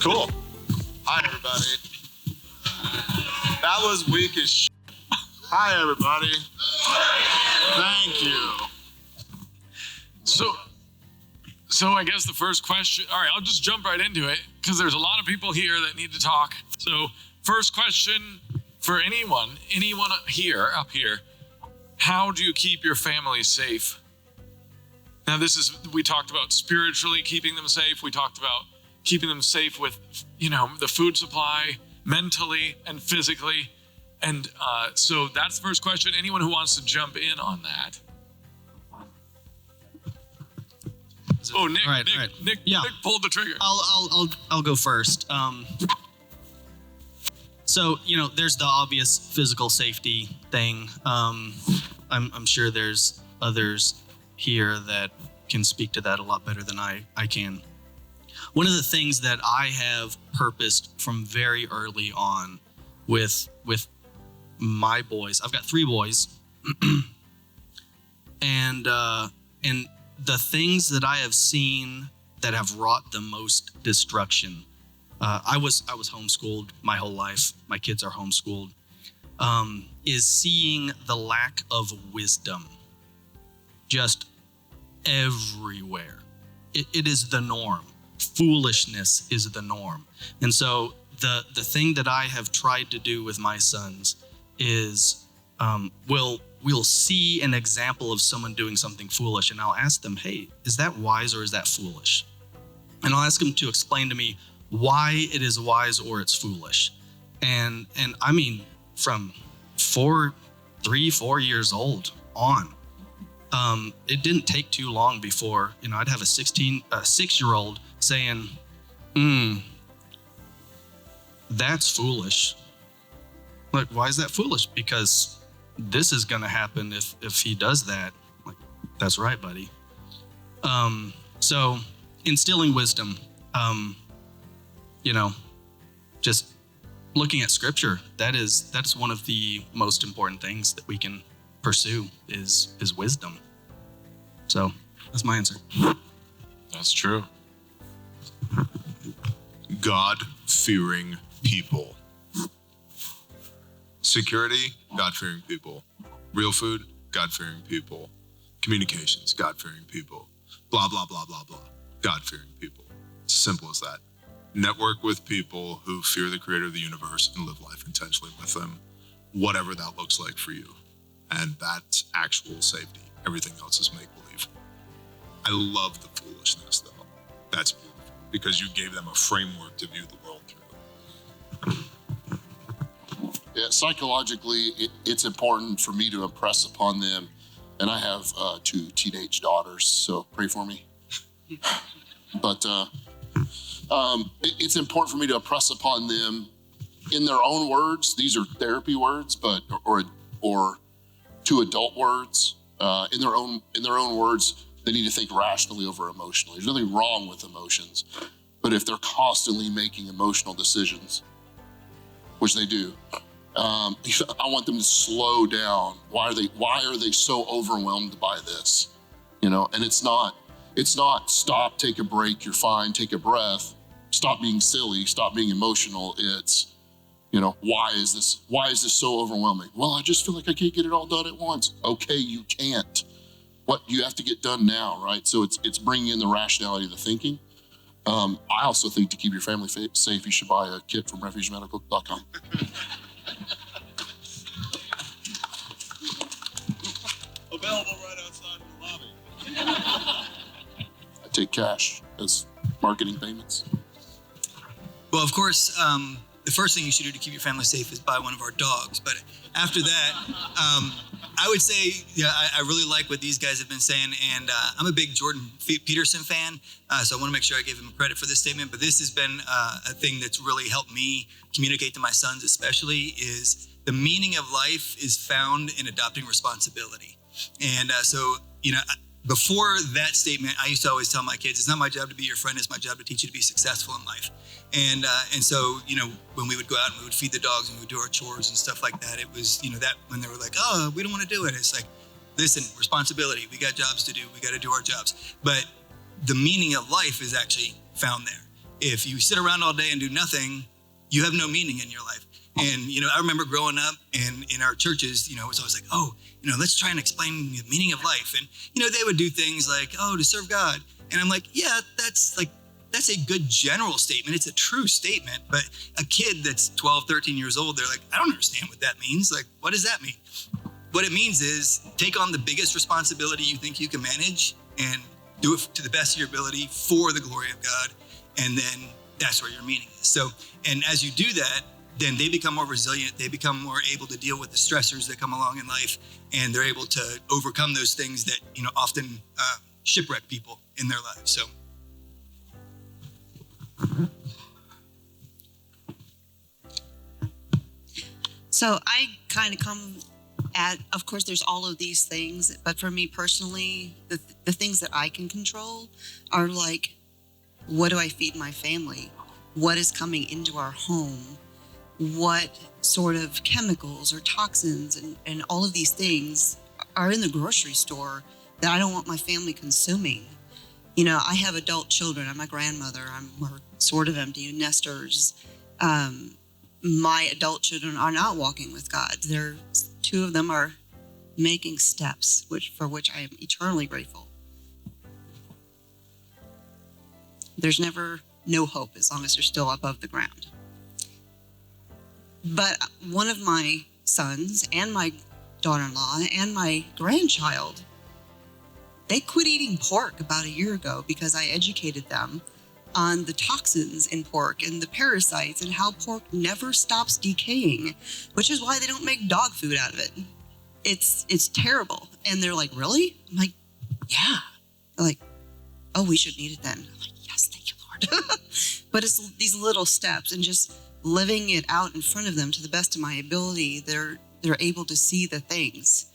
Cool. Hi, everybody. That was weak as shit. Hi, everybody. Thank you. So I guess the first question, all right, I'll just jump right into it because there's a lot of people here that need to talk. So first question for anyone up here, how do you keep your family safe? Now we talked about spiritually keeping them safe. We talked about keeping them safe with, the food supply, mentally and physically. And so that's the first question. Anyone who wants to jump in on that. Oh, Nick, all right. Nick pulled the trigger. I'll go first. So, there's the obvious physical safety thing. I'm sure there's others here that can speak to that a lot better than I can. One of the things that I have purposed from very early on with my boys, I've got 3 boys, and the things that I have seen that have wrought the most destruction. I was homeschooled my whole life. My kids are homeschooled. Is seeing the lack of wisdom just everywhere. It is the norm. Foolishness is the norm. And so the thing that I have tried to do with my sons is we'll see an example of someone doing something foolish, and I'll ask them, hey, is that wise or is that foolish? And I'll ask them to explain to me why it is wise or it's foolish. And I mean, from 4 years old on, it didn't take too long before, I'd have a 6-year-old saying, that's foolish. Like, why is that foolish? Because this is going to happen if he does that. Like, that's right, buddy. So instilling wisdom, just looking at scripture, that's one of the most important things that we can pursue is wisdom. So that's my answer. That's true. God-fearing people. Security, God-fearing people. Real food, God-fearing people. Communications, God-fearing people. Blah, blah, blah, blah, blah. God-fearing people. It's as simple as that. Network with people who fear the creator of the universe and live life intentionally with them, whatever that looks like for you. And that's actual safety. Everything else is make-believe. I love the foolishness, though. That's beautiful because you gave them a framework to view the world through. Yeah, psychologically, it's important for me to impress upon them. And I have 2 teenage daughters, so pray for me. But it's important for me to impress upon them in their own words. These are therapy words, but or to adult words. In their own words, they need to think rationally over emotionally. There's nothing wrong with emotions, but if they're constantly making emotional decisions, which they do, I want them to slow down. Why are they so overwhelmed by this? And it's not stop, take a break, you're fine, take a breath, stop being silly, stop being emotional. It's, why is this so overwhelming? Well, I just feel like I can't get it all done at once. Okay, you can't. What you have to get done now, right? So it's bringing in the rationality of the thinking. I also think to keep your family safe, you should buy a kit from refugemedical.com. Available right outside the lobby. I take cash as marketing payments. Well, of course, the first thing you should do to keep your family safe is buy one of our dogs. But after that, I would say, I really like what these guys have been saying. And I'm a big Jordan Peterson fan. So I want to make sure I give him credit for this statement. But this has been a thing that's really helped me communicate to my sons, especially, is the meaning of life is found in adopting responsibility. And so, before that statement, I used to always tell my kids, it's not my job to be your friend, it's my job to teach you to be successful in life. And so, when we would go out and we would feed the dogs and we would do our chores and stuff like that, it was, that when they were like, oh, we don't want to do it. It's like, listen, responsibility, we got jobs to do, we got to do our jobs. But the meaning of life is actually found there. if you sit around all day and do nothing, you have no meaning in your life. And, I remember growing up and in our churches, it was always like, oh, let's try and explain the meaning of life. And, they would do things like, oh, to serve God. And I'm like, yeah, that's a good general statement. It's a true statement. But a kid that's 12, 13 years old, they're like, I don't understand what that means. Like, what does that mean? What it means is take on the biggest responsibility you think you can manage and do it to the best of your ability for the glory of God. And then that's where your meaning is. So, and as you do that, then they become more resilient. They become more able to deal with the stressors that come along in life. And they're able to overcome those things that, often shipwreck people in their lives. So. So I kind of come at, of course, there's all of these things, but for me personally, the things that I can control are like, what do I feed my family? What is coming into our home? What sort of chemicals or toxins and all of these things are in the grocery store that I don't want my family consuming? I have adult children. I'm a grandmother. We're sort of empty nesters. My adult children are not walking with God. Two of them are making steps, for which I am eternally grateful. There's never no hope as long as you're still above the ground. But one of my sons and my daughter-in-law and my grandchild, they quit eating pork about a year ago because I educated them on the toxins in pork and the parasites and how pork never stops decaying, which is why they don't make dog food out of it. It's terrible. And they're like, really? I'm like, yeah. They're like, oh, we shouldn't eat it then. I'm like, yes, thank you, Lord. But it's these little steps and just living it out in front of them to the best of my ability. They're able to see the things.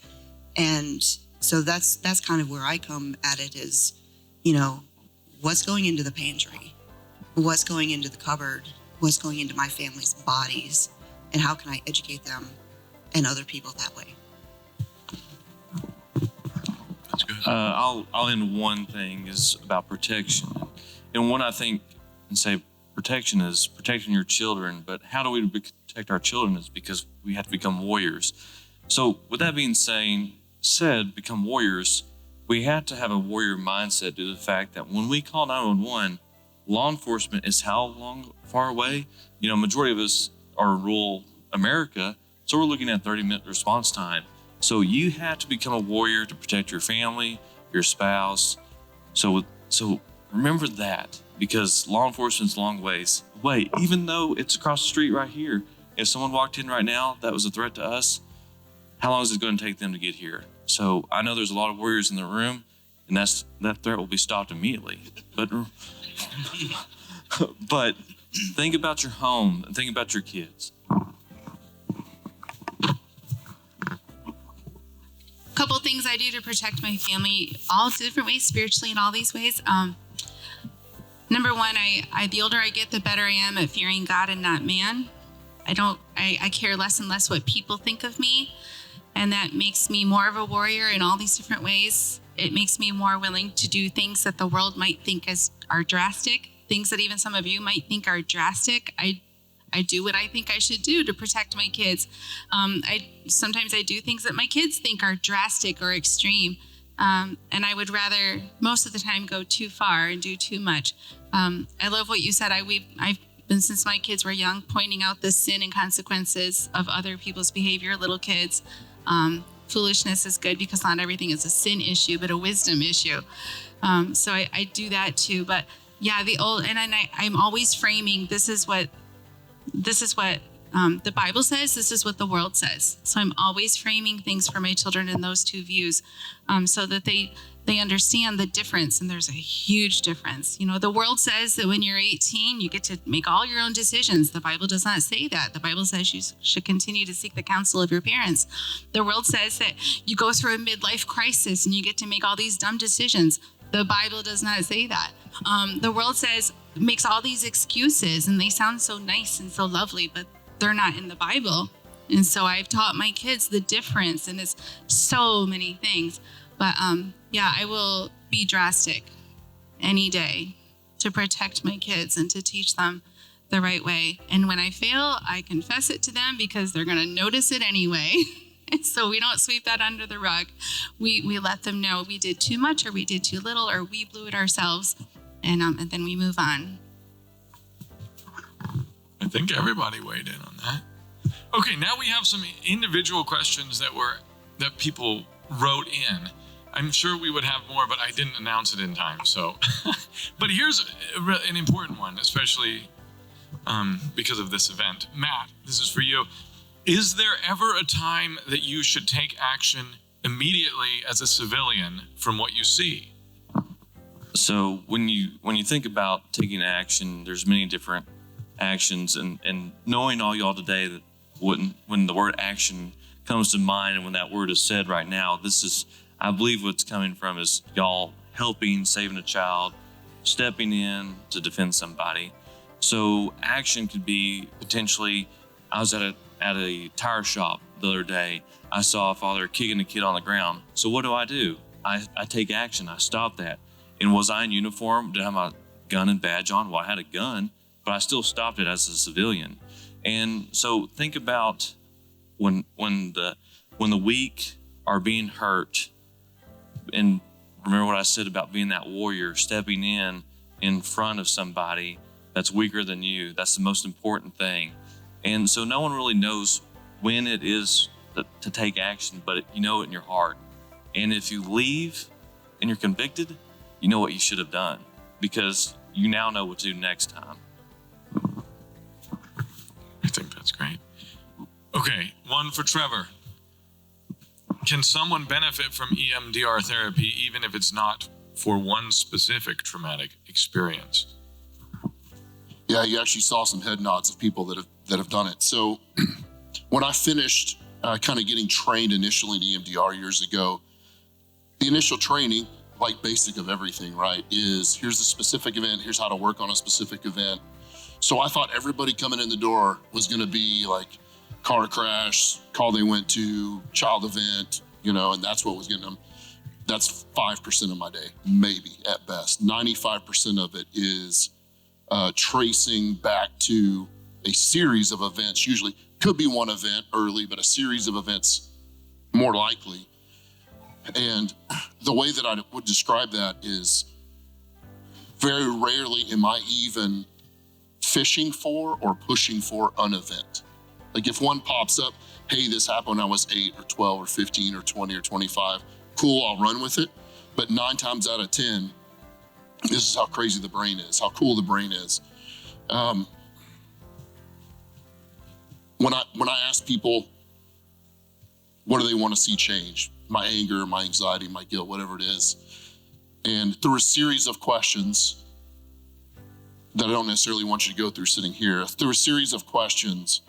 And so that's kind of where I come at it is, what's going into the pantry, what's going into the cupboard, what's going into my family's bodies, and how can I educate them and other people that way? That's good. I'll end one thing is about protection. And one I think and say protection is protecting your children, but how do we protect our children is because we have to become warriors. So with that being said, become warriors, we have to have a warrior mindset due to the fact that when we call 911, law enforcement is far away? Majority of us are in rural America, so we're looking at 30-minute response time. So you have to become a warrior to protect your family, your spouse. So remember that, because law enforcement's a long ways away, even though it's across the street right here. If someone walked in right now that was a threat to us, how long is it going to take them to get here? So I know there's a lot of warriors in the room, and that threat will be stopped immediately. But think about your home and think about your kids. Couple things I do to protect my family, all different ways, spiritually in all these ways. Number one, the older I get, the better I am at fearing God and not man. I care less and less what people think of me. And that makes me more of a warrior in all these different ways. It makes me more willing to do things that the world might think are drastic, things that even some of you might think are drastic. I do what I think I should do to protect my kids. Sometimes I do things that my kids think are drastic or extreme. And I would rather most of the time go too far and do too much. I love what you said. I've been, since my kids were young, pointing out the sin and consequences of other people's behavior, little kids. Foolishness is good because not everything is a sin issue, but a wisdom issue. So I do that too. But yeah, I'm always framing, this is what the Bible says, this is what the world says. So I'm always framing things for my children in those two views, so that they understand the difference. And there's a huge difference. The world says that when you're 18, you get to make all your own decisions. The Bible does not say that. The Bible says you should continue to seek the counsel of your parents. The world says that you go through a midlife crisis and you get to make all these dumb decisions. The Bible does not say that. The world makes all these excuses, and they sound so nice and so lovely, but they're not in the Bible. And so I've taught my kids the difference, and it's so many things. But yeah, I will be drastic any day to protect my kids and to teach them the right way. And when I fail, I confess it to them because they're going to notice it anyway. So we don't sweep that under the rug. We let them know we did too much or we did too little or we blew it ourselves, and then we move on. I think everybody weighed in on that. Okay, now we have some individual questions that people wrote in. I'm sure we would have more, but I didn't announce it in time. So, but here's an important one, especially because of this event. Matt, this is for you. Is there ever a time that you should take action immediately as a civilian from what you see? So when you think about taking action, there's many different actions, and knowing all y'all today that when the word action comes to mind and when that word is said right now, this is, I believe what's coming from is y'all helping, saving a child, stepping in to defend somebody. So action could be potentially, I was at a tire shop the other day. I saw a father kicking a kid on the ground. So what do? I take action. I stop that. And was I in uniform? Did I have my gun and badge on? Well, I had a gun, but I still stopped it as a civilian. And so think about when the weak are being hurt, and remember what I said about being that warrior, stepping in front of somebody that's weaker than you. That's the most important thing. And so no one really knows when it is to take action, but you know it in your heart. And if you leave and you're convicted, you know what you should have done, because you now know what to do next time. I think that's great. Okay, one for Trevor. Can someone benefit from EMDR therapy even if it's not for one specific traumatic experience? Yeah, you actually saw some head nods of people that have done it. So when I finished kind of getting trained initially in EMDR years ago, the initial training, like basic of everything, right, is here's a specific event, here's how to work on a specific event. So I thought everybody coming in the door was going to be like car crash, call they went to, child event, and that's what was getting them. That's 5% of my day, maybe at best. 95% of it is tracing back to a series of events. Usually could be one event early, but a series of events more likely. And the way that I would describe that is very rarely am I even fishing for or pushing for an event. Like if one pops up, hey, this happened when I was 8 or 12 or 15 or 20 or 25, cool, I'll run with it. But 9 times out of 10, this is how crazy the brain is, how cool the brain is. When I ask people, what do they want to see change? My anger, my anxiety, my guilt, whatever it is. And through a series of questions that I don't necessarily want you to go through sitting here, through a series of questions,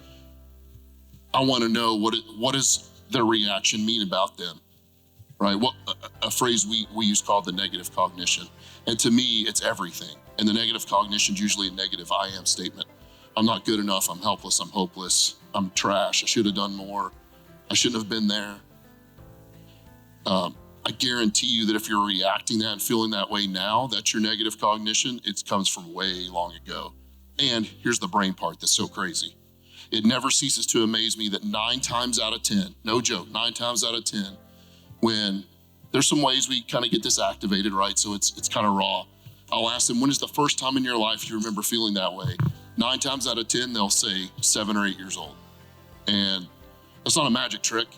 I want to know what does their reaction mean about them, right? What a phrase we use called the negative cognition. And to me, it's everything. And the negative cognition is usually a negative I am statement. I'm not good enough, I'm helpless, I'm hopeless, I'm trash, I should have done more, I shouldn't have been there. I guarantee you that if you're reacting that and feeling that way now, that's your negative cognition. It comes from way long ago. And here's the brain part that's so crazy. It never ceases to amaze me that 9 times out of 10, no joke, 9 times out of 10, when there's some ways we kind of get this activated, right? So it's kind of raw. I'll ask them, when is the first time in your life you remember feeling that way? 9 times out of 10, they'll say 7 or 8 years old. And that's not a magic trick.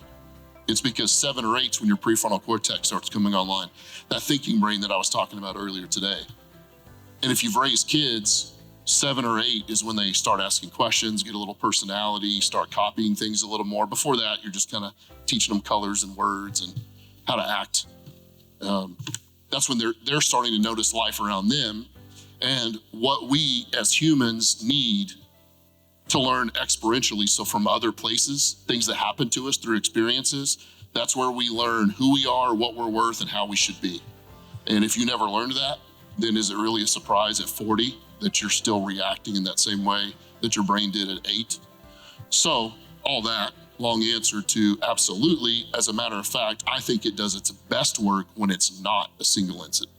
It's because 7 or 8 is when your prefrontal cortex starts coming online. That thinking brain that I was talking about earlier today. And if you've raised kids, 7 or 8 is when they start asking questions, get a little personality, start copying things a little more. Before that, you're just kind of teaching them colors and words and how to act. That's when they're starting to notice life around them. And what we as humans need to learn experientially, so from other places, things that happen to us through experiences, that's where we learn who we are, what we're worth, and how we should be. And if you never learned that, then is it really a surprise at 40 that you're still reacting in that same way that your brain did at 8? So all that, long answer to absolutely. As a matter of fact, I think it does its best work when it's not a single incident.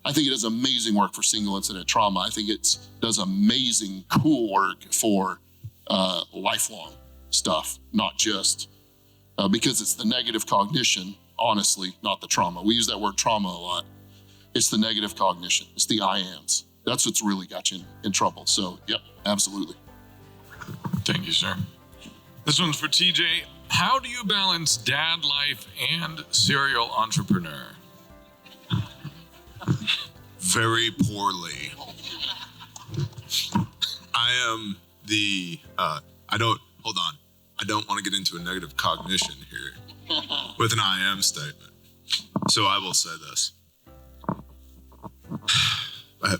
I think it does amazing work for single incident trauma. I think it does amazing, cool work for lifelong stuff, not just because it's the negative cognition, honestly, not the trauma. We use that word trauma a lot. It's the negative cognition. It's the I ams. That's what's really got you in trouble. So, yep, absolutely. Thank you, sir. This one's for TJ. How do you balance dad life and serial entrepreneur? Very poorly. I am the, hold on. I don't want to get into a negative cognition here with an I am statement. So I will say this.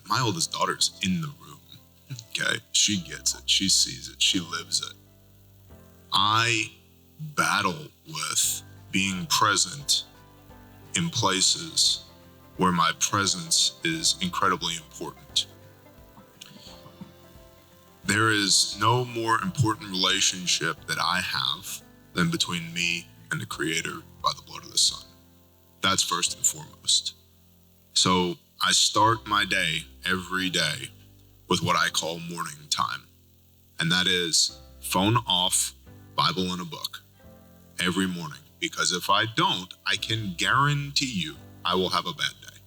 My oldest daughter's in the room, okay? She gets it, she sees it, she lives it. I battle with being present in places where my presence is incredibly important. There is no more important relationship that I have than between me and the Creator by the blood of the Son. That's first and foremost. So I start my day every day with what I call morning time. And that is phone off, Bible and a book every morning. Because if I don't, I can guarantee you I will have a bad day.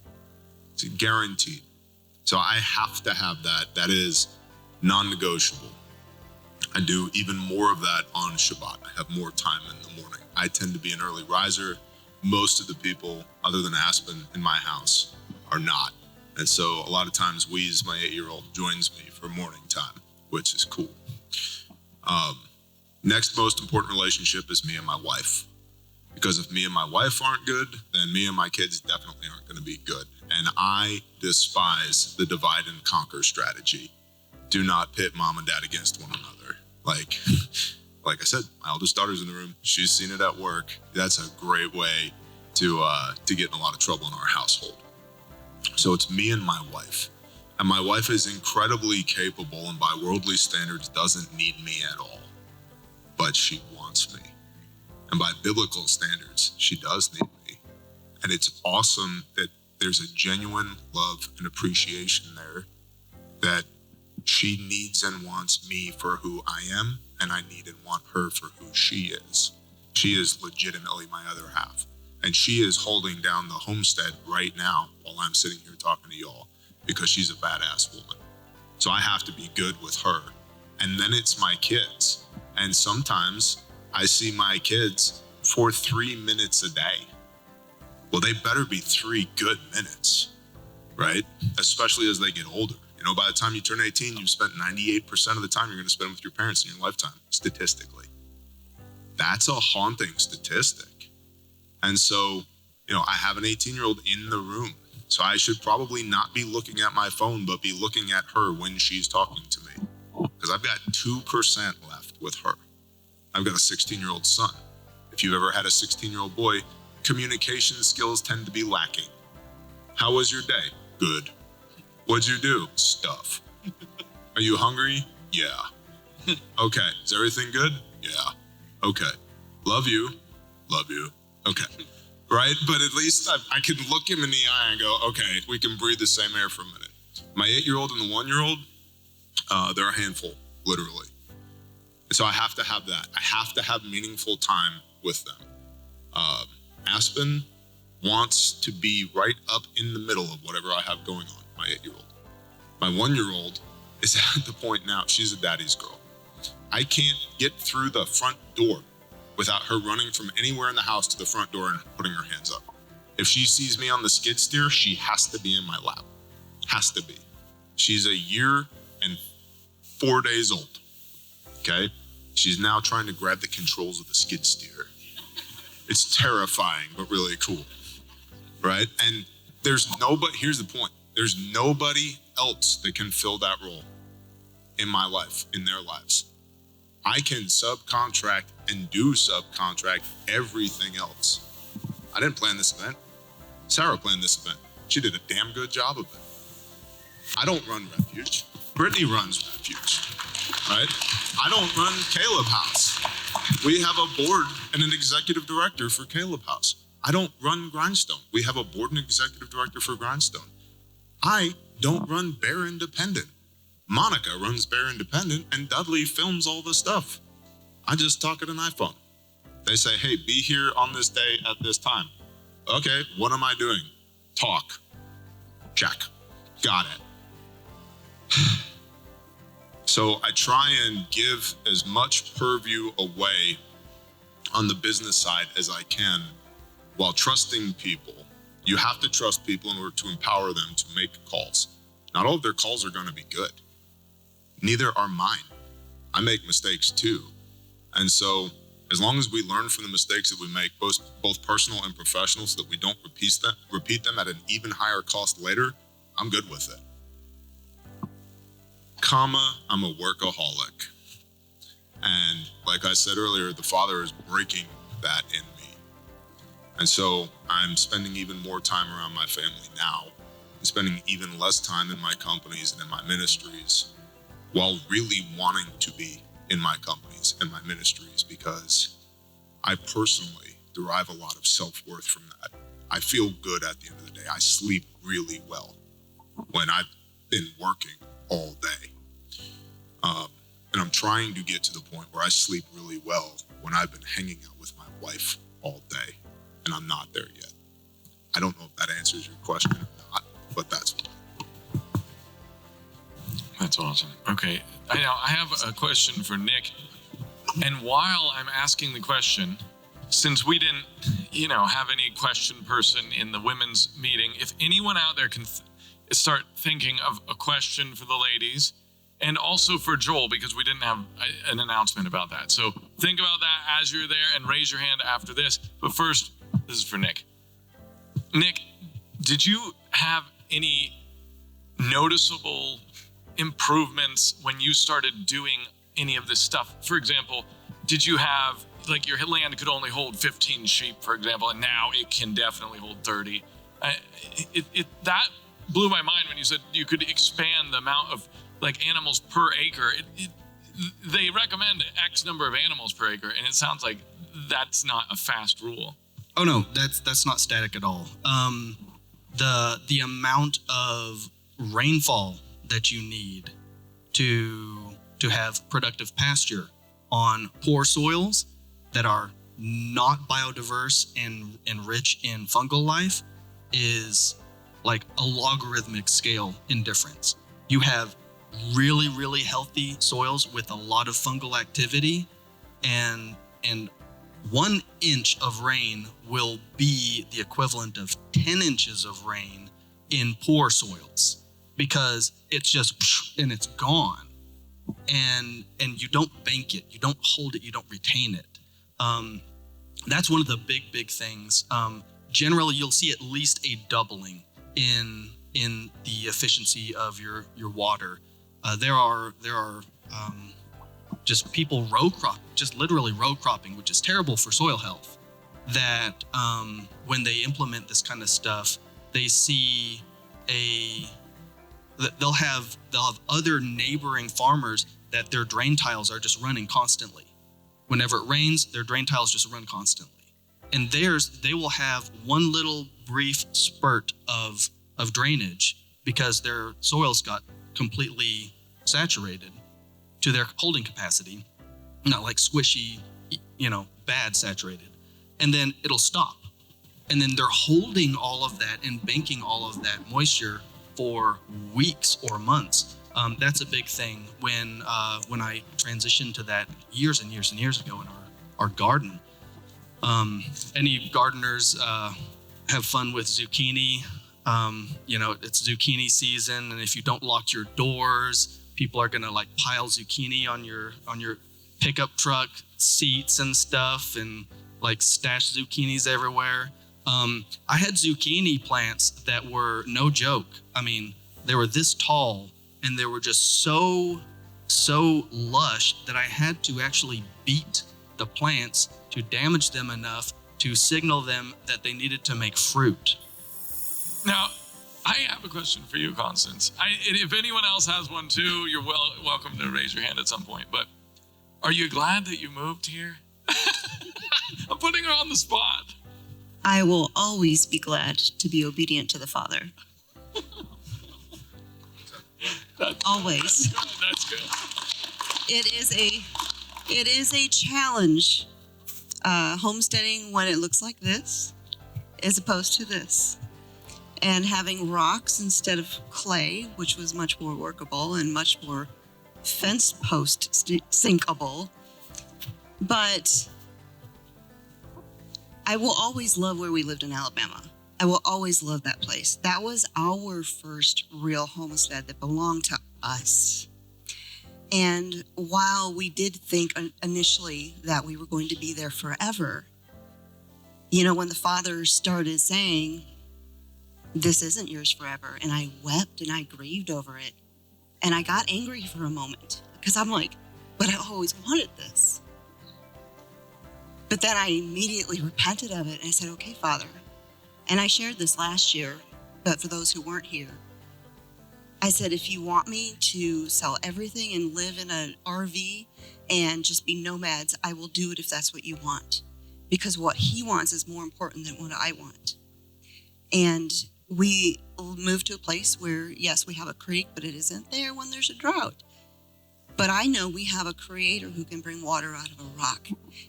It's guaranteed. So I have to have that. That is non-negotiable. I do even more of that on Shabbat. I have more time in the morning. I tend to be an early riser. Most of the people, other than Aspen in my house, are not. And so a lot of times Weez, my 8-year-old, joins me for morning time, which is cool. Next most important relationship is me and my wife. Because if me and my wife aren't good, then me and my kids definitely aren't going to be good. And I despise the divide and conquer strategy. Do not pit mom and dad against one another. Like I said, my oldest daughter's in the room. She's seen it at work. That's a great way to get in a lot of trouble in our household. So it's me and my wife. And my wife is incredibly capable and by worldly standards doesn't need me at all. But she wants me. And by biblical standards, she does need me. And it's awesome that there's a genuine love and appreciation there that she needs and wants me for who I am, and I need and want her for who she is. She is legitimately my other half. And she is holding down the homestead right now while I'm sitting here talking to y'all because she's a badass woman. So I have to be good with her. And then it's my kids. And sometimes I see my kids for 3 minutes a day. Well, they better be 3 good minutes, right? Especially as they get older. You know, by the time you turn 18, you've spent 98% of the time you're going to spend with your parents in your lifetime, statistically. That's a haunting statistic. And so, you know, I have an 18-year-old in the room. So I should probably not be looking at my phone, but be looking at her when she's talking to me. Because I've got 2% left with her. I've got a 16-year-old son. If you've ever had a 16-year-old boy, communication skills tend to be lacking. How was your day? Good. What'd you do? Stuff. Are you hungry? Yeah. Okay. Is everything good? Yeah. Okay. Love you. Love you. Okay. Right? But at least I can look him in the eye and go, okay, we can breathe the same air for a minute. My 8-year-old and the 1-year-old, they're a handful, literally. And so I have to have that. I have to have meaningful time with them. Aspen wants to be right up in the middle of whatever I have going on, my 8-year-old. My 1-year-old is at the point now, she's a daddy's girl. I can't get through the front door without her running from anywhere in the house to the front door and putting her hands up. If she sees me on the skid steer, she has to be in my lap. Has to be. She's a year and 4 days old, okay? She's now trying to grab the controls of the skid steer. It's terrifying, but really cool, right? And here's the point. There's nobody else that can fill that role in my life, in their lives. I can subcontract and do subcontract everything else. I didn't plan this event. Sarah planned this event. She did a damn good job of it. I don't run Refuge. Brittany runs Refuge, right? I don't run Caleb House. We have a board and an executive director for Caleb House. I don't run Grindstone. We have a board and executive director for Grindstone. I don't run Bear Independent. Monica runs Bear Independent, and Dudley films all the stuff. I just talk at an iPhone. They say, hey, be here on this day at this time. Okay, what am I doing? Talk. Check. Got it. So I try and give as much purview away on the business side as I can while trusting people. You have to trust people in order to empower them to make calls. Not all of their calls are going to be good. Neither are mine. I make mistakes too. And so as long as we learn from the mistakes that we make, both personal and professional, so that we don't repeat them at an even higher cost later, I'm good with it. I'm a workaholic. And like I said earlier, the Father is breaking that in me. And so I'm spending even more time around my family now, and spending even less time in my companies and in my ministries, while really wanting to be in my companies and my ministries, because I personally derive a lot of self-worth from that. I feel good at the end of the day. I sleep really well when I've been working all day. And I'm trying to get to the point where I sleep really well when I've been hanging out with my wife all day, and I'm not there yet. I don't know if that answers your question or not, but that's what. That's awesome. Okay, I have a question for Nick. And while I'm asking the question, since we didn't, have any question person in the women's meeting, if anyone out there can start thinking of a question for the ladies, and also for Joel, because we didn't have an announcement about that. So think about that as you're there and raise your hand after this. But first, this is for Nick. Nick, did you have any noticeable improvements when you started doing any of this stuff? For example, did you have, like, your land could only hold 15 sheep, for example, and now it can definitely hold 30. That blew my mind when you said you could expand the amount of animals per acre. They recommend X number of animals per acre, and it sounds like that's not a fast rule. Oh no, that's not static at all. The amount of rainfall that you need to have productive pasture on poor soils that are not biodiverse and rich in fungal life is like a logarithmic scale in difference. You have really, really healthy soils with a lot of fungal activity, and 1 inch of rain will be the equivalent of 10 inches of rain in poor soils, because it's just, and it's gone. And you don't bank it, you don't hold it, you don't retain it. That's one of the big things. Generally, you'll see at least a doubling in the efficiency of your water. There are just people row crop, just literally row cropping, which is terrible for soil health. That when they implement this kind of stuff, they see they'll have other neighboring farmers that their drain tiles are just running constantly. Whenever it rains, their drain tiles just run constantly. And they will have one little brief spurt of drainage because their soils got completely saturated to their holding capacity, not like squishy, bad saturated. And then it'll stop. And then they're holding all of that and banking all of that moisture for weeks or months. That's a big thing when I transitioned to that years and years and years ago in our garden. Any gardeners have fun with zucchini? It's zucchini season, and if you don't lock your doors, people are gonna pile zucchini on your pickup truck seats and stuff, and stash zucchinis everywhere. I had zucchini plants that were no joke. I mean, they were this tall, and they were just so lush that I had to actually beat the plants to damage them enough to signal them that they needed to make fruit. Now, I have a question for you, Constance. If anyone else has one too, you're welcome to raise your hand at some point. But are you glad that you moved here? I'm putting her on the spot. I will always be glad to be obedient to the Father. always. That's good. It is a challenge homesteading when it looks like this as opposed to this, and having rocks instead of clay, which was much more workable and much more fence post sinkable. But I will always love where we lived in Alabama. I will always love that place. That was our first real homestead that belonged to us. And while we did think initially that we were going to be there forever, you know, when the father started saying, this isn't yours forever, and I wept and I grieved over it. And I got angry for a moment because I'm like, but I always wanted this. But then I immediately repented of it and I said, okay, Father. And I shared this last year, but for those who weren't here, I said, if you want me to sell everything and live in an RV and just be nomads, I will do it if that's what you want. Because what he wants is more important than what I want. And we moved to a place where, yes, we have a creek, but it isn't there when there's a drought. But I know we have a creator who can bring water out of a rock.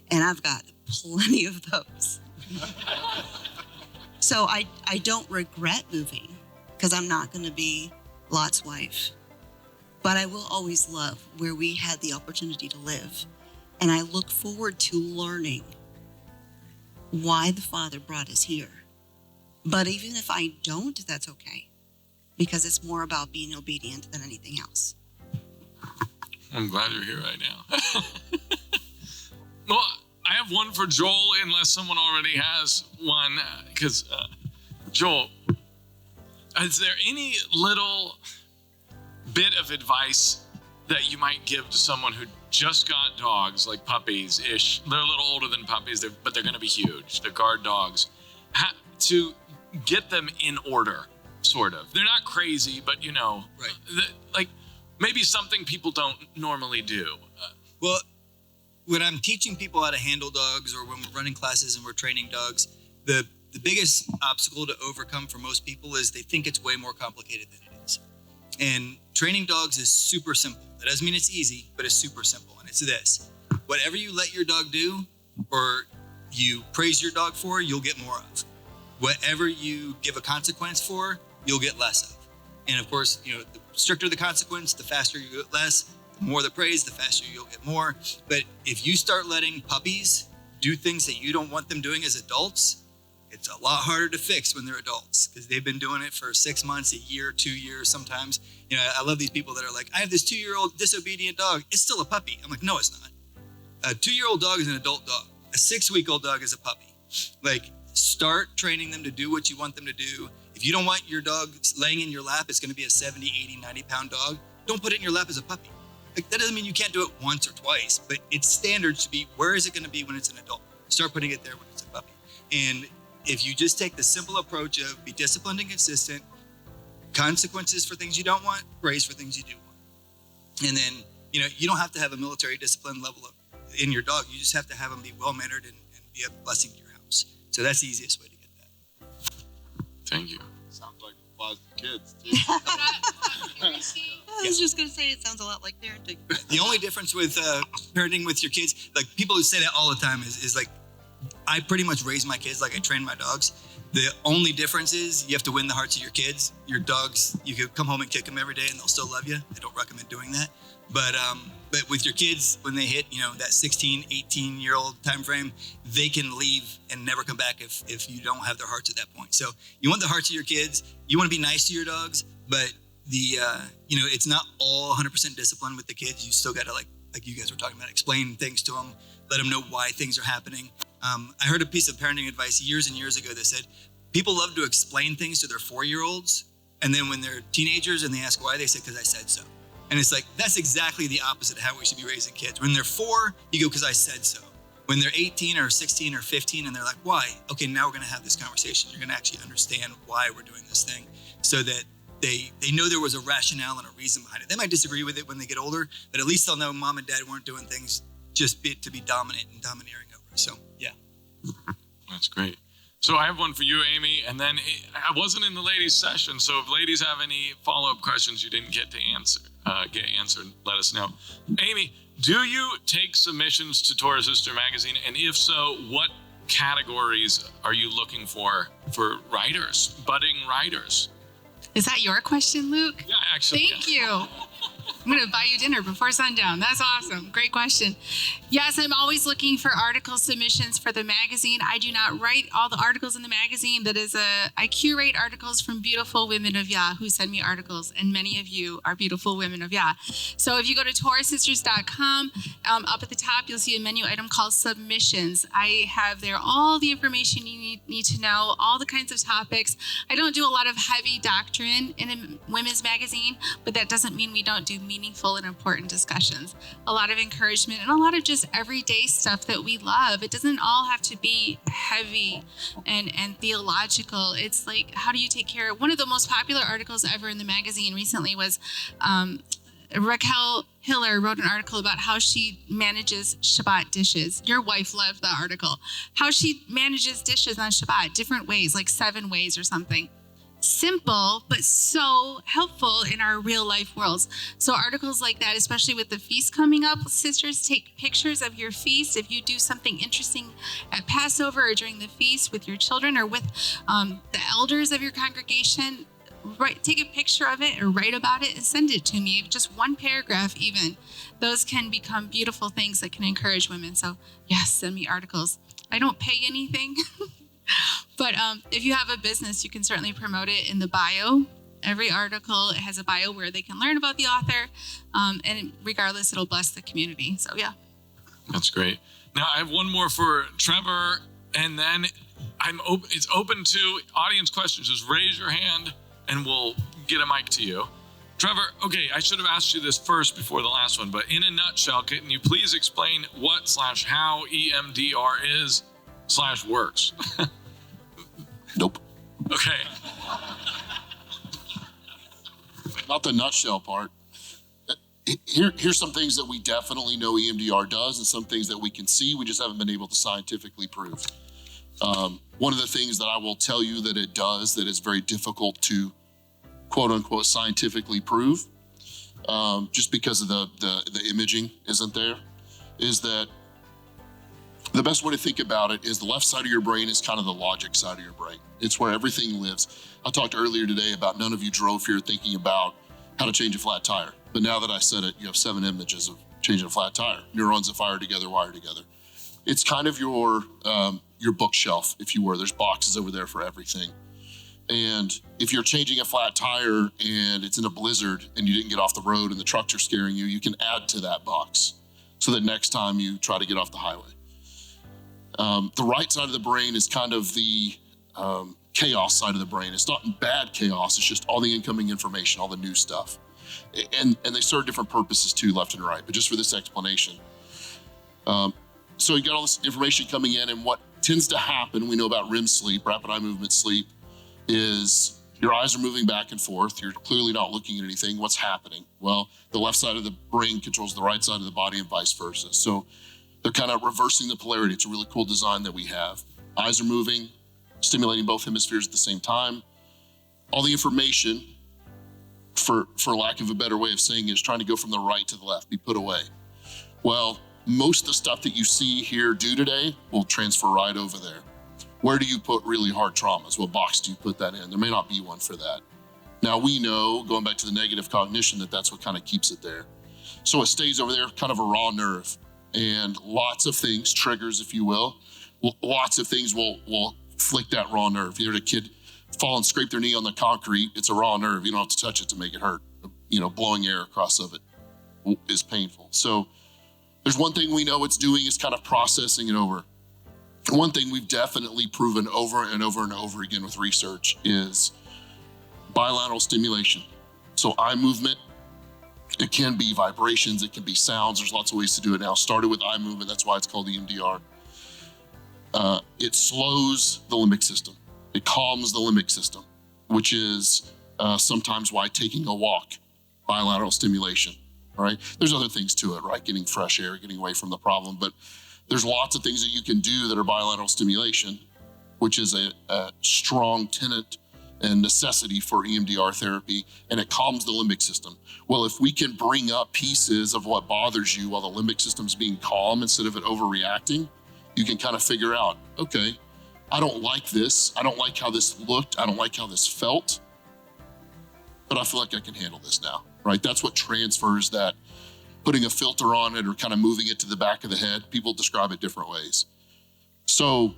And I've got plenty of those. So I don't regret moving because I'm not going to be Lot's wife. But I will always love where we had the opportunity to live. And I look forward to learning why the Father brought us here. But even if I don't, that's okay. Because it's more about being obedient than anything else. I'm glad you're here right now. Well, I have one for Joel, unless someone already has one. Because, Joel, is there any little bit of advice that you might give to someone who just got dogs, like puppies-ish? They're a little older than puppies, but they're going to be huge. They're guard dogs. To get them in order, sort of. They're not crazy, but, you know, Right. Like maybe something people don't normally do. Well, when I'm teaching people how to handle dogs or when we're running classes and we're training dogs, the biggest obstacle to overcome for most people is they think it's way more complicated than it is. And training dogs is super simple. That doesn't mean it's easy, but it's super simple. And it's this: whatever you let your dog do or you praise your dog for, you'll get more of. Whatever you give a consequence for, you'll get less of. And of course, you know, the stricter the consequence, the faster you get less. The more the praise, the faster you'll get more. But if you start letting puppies do things that you don't want them doing as adults, it's a lot harder to fix when they're adults because they've been doing it for 6 months, a year, 2 years sometimes. You know, I love these people that are like, I have this 2-year-old disobedient dog. It's still a puppy. I'm like, no, it's not. A 2-year-old dog is an adult dog. A 6-week-old dog is a puppy. Like, start training them to do what you want them to do. If you don't want your dog laying in your lap, it's going to be a 70, 80, 90-pound dog. Don't put it in your lap as a puppy. Like, that doesn't mean you can't do it once or twice, but its standards to be, where is it going to be when it's an adult? Start putting it there when it's a puppy. And if you just take the simple approach of be disciplined and consistent, consequences for things you don't want, praise for things you do want. And then, you know, you don't have to have a military discipline level in your dog. You just have to have them be well-mannered and be a blessing to your house. So that's the easiest way to get that. Thank you. Sounds like it applies to kids, too. I was just going to say it sounds a lot like parenting. The only difference with parenting with your kids, like people who say that all the time is like, I pretty much raise my kids like I train my dogs. The only difference is you have to win the hearts of your kids. Your dogs, you could come home and kick them every day and they'll still love you. I don't recommend doing that. But with your kids, when they hit, you know, that 16, 18-year-old time frame, they can leave and never come back if you don't have their hearts at that point. So you want the hearts of your kids. You want to be nice to your dogs, but you know, it's not all 100% discipline with the kids. You still got to, like you guys were talking about, explain things to them, let them know why things are happening. I heard a piece of parenting advice years and years ago that said people love to explain things to their 4-year-olds, and then when they're teenagers and they ask why, they say, because I said so. And it's like, that's exactly the opposite of how we should be raising kids. When they're 4, you go, because I said so. When they're 18 or 16 or 15 and they're like, why? Okay, now we're going to have this conversation. You're going to actually understand why we're doing this thing so that they know there was a rationale and a reason behind it. They might disagree with it when they get older, but at least they'll know mom and dad weren't doing things just to be dominant and domineering over. So, yeah. That's great. So I have one for you, Amy, and then I wasn't in the ladies' session, so if ladies have any follow-up questions you didn't get to get answered, let us know. Amy, do you take submissions to Torah Sister Magazine, and if so, what categories are you looking for writers, budding writers? Is that your question, Luke? Yeah, actually. Thank you. I'm going to buy you dinner before sundown. That's awesome. Great question. Yes, I'm always looking for article submissions for the magazine. I do not write all the articles in the magazine. I curate articles from beautiful women of Yah who send me articles, and many of you are beautiful women of Yah. So if you go to TorahSisters.com, up at the top, you'll see a menu item called submissions. I have there all the information you need to know, all the kinds of topics. I don't do a lot of heavy doctrine in a women's magazine, but that doesn't mean we don't do meaningful and important discussions. A lot of encouragement and a lot of just everyday stuff that we love. It doesn't all have to be heavy and theological. It's like, how do you take care of one of the most popular articles ever in the magazine recently was Raquel Hiller wrote an article about how she manages Shabbat dishes. Your wife loved that article. How she manages dishes on Shabbat, different ways, like 7 ways or something. Simple, but so helpful in our real life worlds. So articles like that, especially with the feast coming up, sisters, take pictures of your feast. If you do something interesting at Passover or during the feast with your children or with the elders of your congregation, take a picture of it or write about it and send it to me. Just 1 paragraph even. Those can become beautiful things that can encourage women. So yes, send me articles. I don't pay anything. But if you have a business, you can certainly promote it in the bio. Every article, it has a bio where they can learn about the author. And regardless, it'll bless the community. So, yeah. That's great. Now, I have one more for Trevor, and then it's open to audience questions. Just raise your hand, and we'll get a mic to you. Trevor, okay, I should have asked you this first before the last one, but in a nutshell, can you please explain what/how EMDR is/works? Nope. Okay. Not the nutshell part. Here's some things that we definitely know EMDR does and some things that we can see. We just haven't been able to scientifically prove. One of the things that I will tell you that it does that is very difficult to quote unquote scientifically prove, just because of the imaging isn't there, is that the best way to think about it is the left side of your brain is kind of the logic side of your brain. It's where everything lives. I talked earlier today about none of you drove here thinking about how to change a flat tire. But now that I said it, you have 7 images of changing a flat tire. Neurons that fire together, wire together. It's kind of your bookshelf, if you were. There's boxes over there for everything. And if you're changing a flat tire and it's in a blizzard and you didn't get off the road and the trucks are scaring you, you can add to that box so that next time you try to get off the highway. The right side of the brain is kind of the chaos side of the brain. It's not bad chaos, it's just all the incoming information, all the new stuff. And they serve different purposes too, left and right, but just for this explanation. So you got all this information coming in, and what tends to happen, we know about REM sleep, rapid eye movement sleep, is your eyes are moving back and forth. You're clearly not looking at anything. What's happening? Well, the left side of the brain controls the right side of the body and vice versa. So they're kind of reversing the polarity. It's a really cool design that we have. Eyes are moving, stimulating both hemispheres at the same time. All the information, for lack of a better way of saying it, is trying to go from the right to the left, be put away. Well, most of the stuff that you see here do today will transfer right over there. Where do you put really hard traumas? What box do you put that in? There may not be one for that. Now we know, going back to the negative cognition, that that's what kind of keeps it there. So it stays over there, kind of a raw nerve. And lots of things, triggers if you will, lots of things will flick that raw nerve. You heard a kid fall and scrape their knee on the concrete, it's a raw nerve. You don't have to touch it to make it hurt. Blowing air across of it is painful. So there's one thing we know it's doing is kind of processing it over. One thing we've definitely proven over and over and over again with research is bilateral stimulation. So eye movement, it can be vibrations, it can be sounds. There's lots of ways to do it now. Started with eye movement, that's why it's called EMDR. It slows the limbic system. It calms the limbic system, which is sometimes why taking a walk, bilateral stimulation, right? There's other things to it, right? Getting fresh air, getting away from the problem, but there's lots of things that you can do that are bilateral stimulation which is a strong tenet and necessity for EMDR therapy, and it calms the limbic system. Well, if we can bring up pieces of what bothers you while the limbic system's being calm instead of it overreacting, you can kind of figure out, okay, I don't like this. I don't like how this looked. I don't like how this felt, but I feel like I can handle this now, right? That's what transfers that, putting a filter on it or kind of moving it to the back of the head. People describe it different ways. So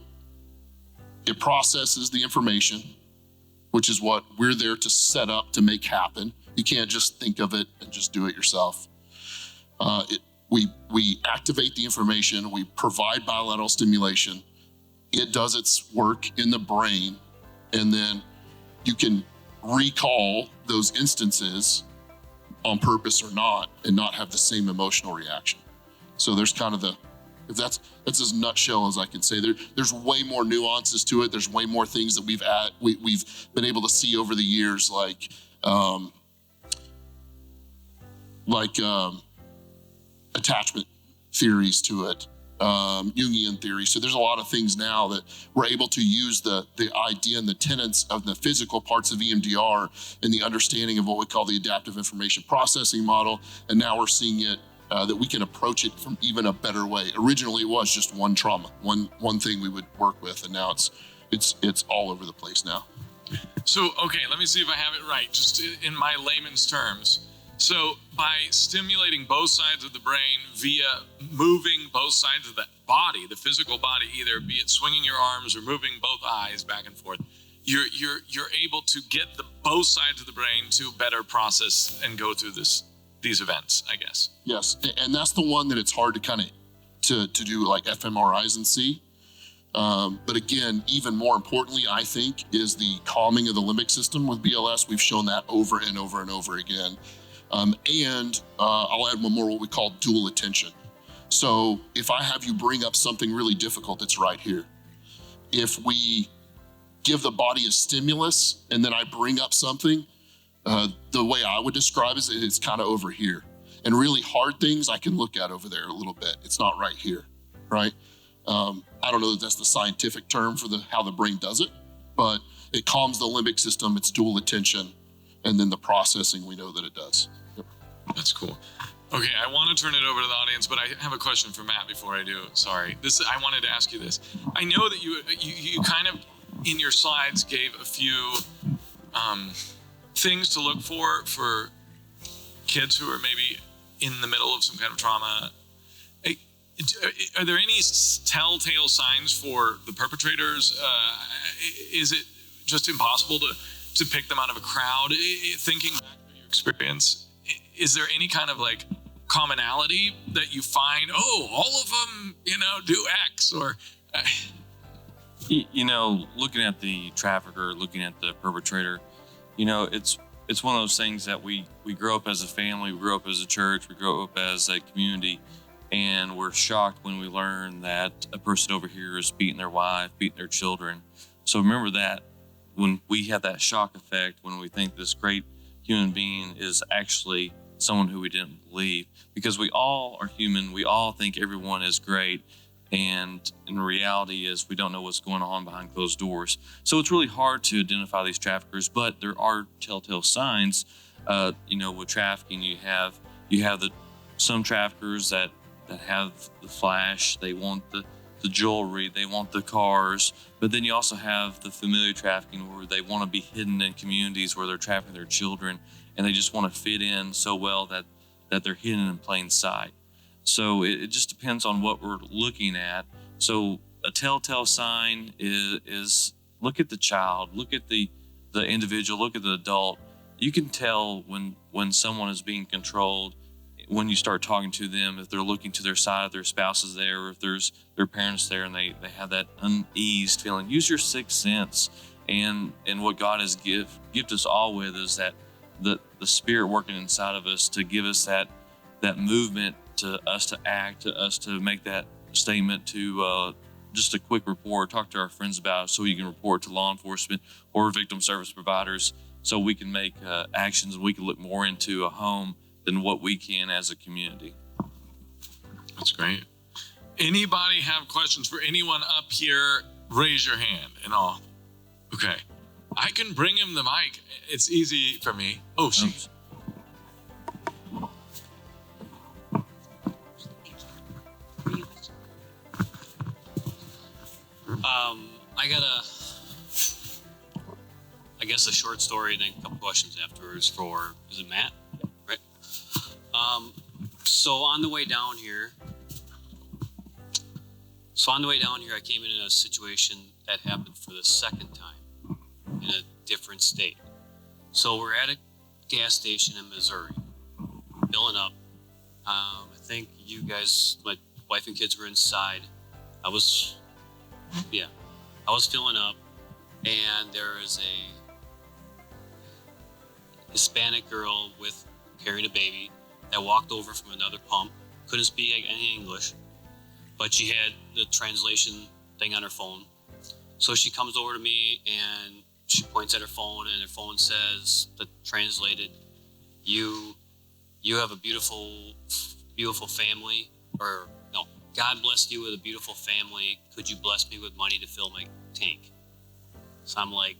it processes the information, which is what we're there to set up to make happen. You can't just think of it and just do it yourself. We activate the information, we provide bilateral stimulation. It does its work in the brain, and then you can recall those instances on purpose or not and not have the same emotional reaction. So there's kind of that's as nutshell as I can say. There's way more nuances to it. There's way more things that we've been able to see over the years, like attachment theories to it, Jungian theory. So there's a lot of things now that we're able to use the idea and the tenets of the physical parts of EMDR and the understanding of what we call the adaptive information processing model. And now we're seeing it that we can approach it from even a better way. Originally, it was just one trauma, one thing we would work with, and now it's all over the place now. So, okay, let me see if I have it right, just in my layman's terms. So by stimulating both sides of the brain via moving both sides of the body, the physical body, either be it swinging your arms or moving both eyes back and forth, you're able to get both sides of the brain to better process and go through these events, I guess. Yes, and that's the one that it's hard to kind of to do like fMRIs and see. But again, even more importantly, I think, is the calming of the limbic system with BLS. We've shown that over and over and over again. And I'll add one more, what we call dual attention. So if I have you bring up something really difficult, it's right here. If we give the body a stimulus and then I bring up something, the way I would describe it is it's kind of over here. And really hard things I can look at over there a little bit. It's not right here, right? I don't know that that's the scientific term for how the brain does it, but it calms the limbic system, it's dual attention, and then the processing we know that it does. Yep. That's cool. Okay, I want to turn it over to the audience, but I have a question for Matt before I do. Sorry. I wanted to ask you this. I know that you kind of, in your slides, gave a few things to look for kids who are maybe in the middle of some kind of trauma. Are there any telltale signs for the perpetrators? Is it just impossible to pick them out of a crowd? Thinking back to your experience, is there any kind of like commonality that you find? Oh, all of them, do X, or looking at the trafficker, looking at the perpetrator, it's one of those things that we grow up as a family, we grow up as a church, we grow up as a community, and we're shocked when we learn that a person over here is beating their wife, beating their children. So remember that when we have that shock effect, when we think this great human being is actually someone who we didn't believe, because we all are human, we all think everyone is great, and in reality is we don't know what's going on behind closed doors. So it's really hard to identify these traffickers, but there are telltale signs. With trafficking, you have some traffickers that have the flash, they want the jewelry, they want the cars, but then you also have the familiar trafficking where they want to be hidden in communities where they're trafficking their children, and they just want to fit in so well that they're hidden in plain sight. So it just depends on what we're looking at. So a telltale sign is look at the child, look at the individual, look at the adult. You can tell when someone is being controlled when you start talking to them, if they're looking to their side, if their spouse is there, or if there's their parents there and they have that uneased feeling. Use your sixth sense, and what God has gifted us all with is that the Spirit working inside of us to give us that movement, to us to act, to us to make that statement, to just a quick report, talk to our friends about it so you can report to law enforcement or victim service providers, so we can make actions and we can look more into a home than what we can as a community. That's great. Anybody have questions for anyone up here raise your hand and I'll. Okay. I can bring him the mic. It's easy for me. Oh, she. I got I guess a short story and then a couple questions afterwards for, is it Matt? Right? So on the way down here, I came in a situation that happened for the second time in a different state. So we're at a gas station in Missouri, filling up. I think you guys, my wife and kids were inside. I was filling up, and there is a Hispanic girl carrying a baby that walked over from another pump. Couldn't speak any English, but she had the translation thing on her phone. So she comes over to me and she points at her phone, and her phone says, translated, you have a beautiful family, or no, God blessed you with a beautiful family. Could you bless me with money to fill my tank? So I'm like,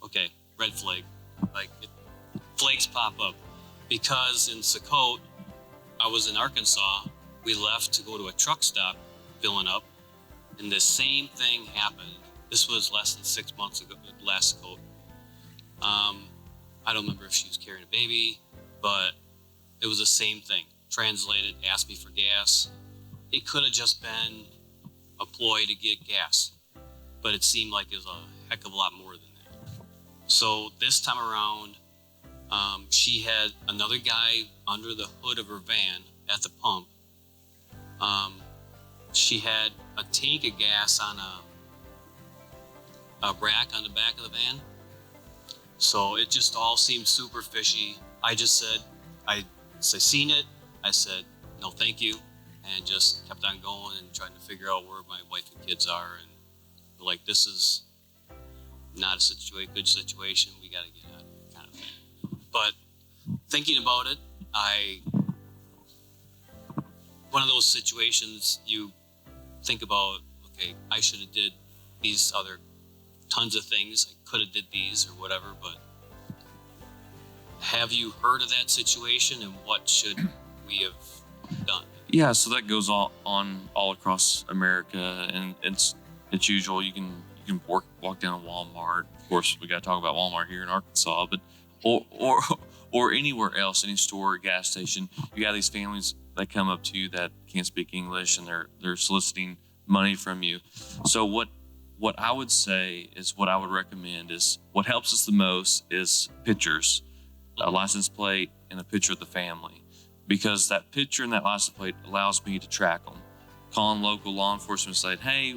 okay, red flag. Like, flags pop up. Because in Sukkot, I was in Arkansas, we left to go to a truck stop, filling up, and the same thing happened. This was less than 6 months ago, last Sukkot. I don't remember if she was carrying a baby, but it was the same thing. Translated, asked me for gas. It could have just been a ploy to get gas, but it seemed like it was a heck of a lot more than that. So this time around, she had another guy under the hood of her van at the pump. She had a tank of gas on a rack on the back of the van. So it just all seemed super fishy. I just said, I seen it. I said, no, thank you. And just kept on going and trying to figure out where my wife and kids are. And like, this is not a good situation. We got to get out of it, kind of thing. But thinking about it, one of those situations you think about, okay, I should have did these other tons of things. I could have did these or whatever, but have you heard of that situation and what should we have done? Yeah, so that goes on all across America, and it's usual. You can walk down a Walmart. Of course, we got to talk about Walmart here in Arkansas, but or anywhere else, any store, gas station. You got these families that come up to you that can't speak English, and they're soliciting money from you. So what I would say is, what I would recommend is, what helps us the most is pictures, a license plate, and a picture of the family. Because that picture and that license plate allows me to track them. Calling local law enforcement and saying, hey,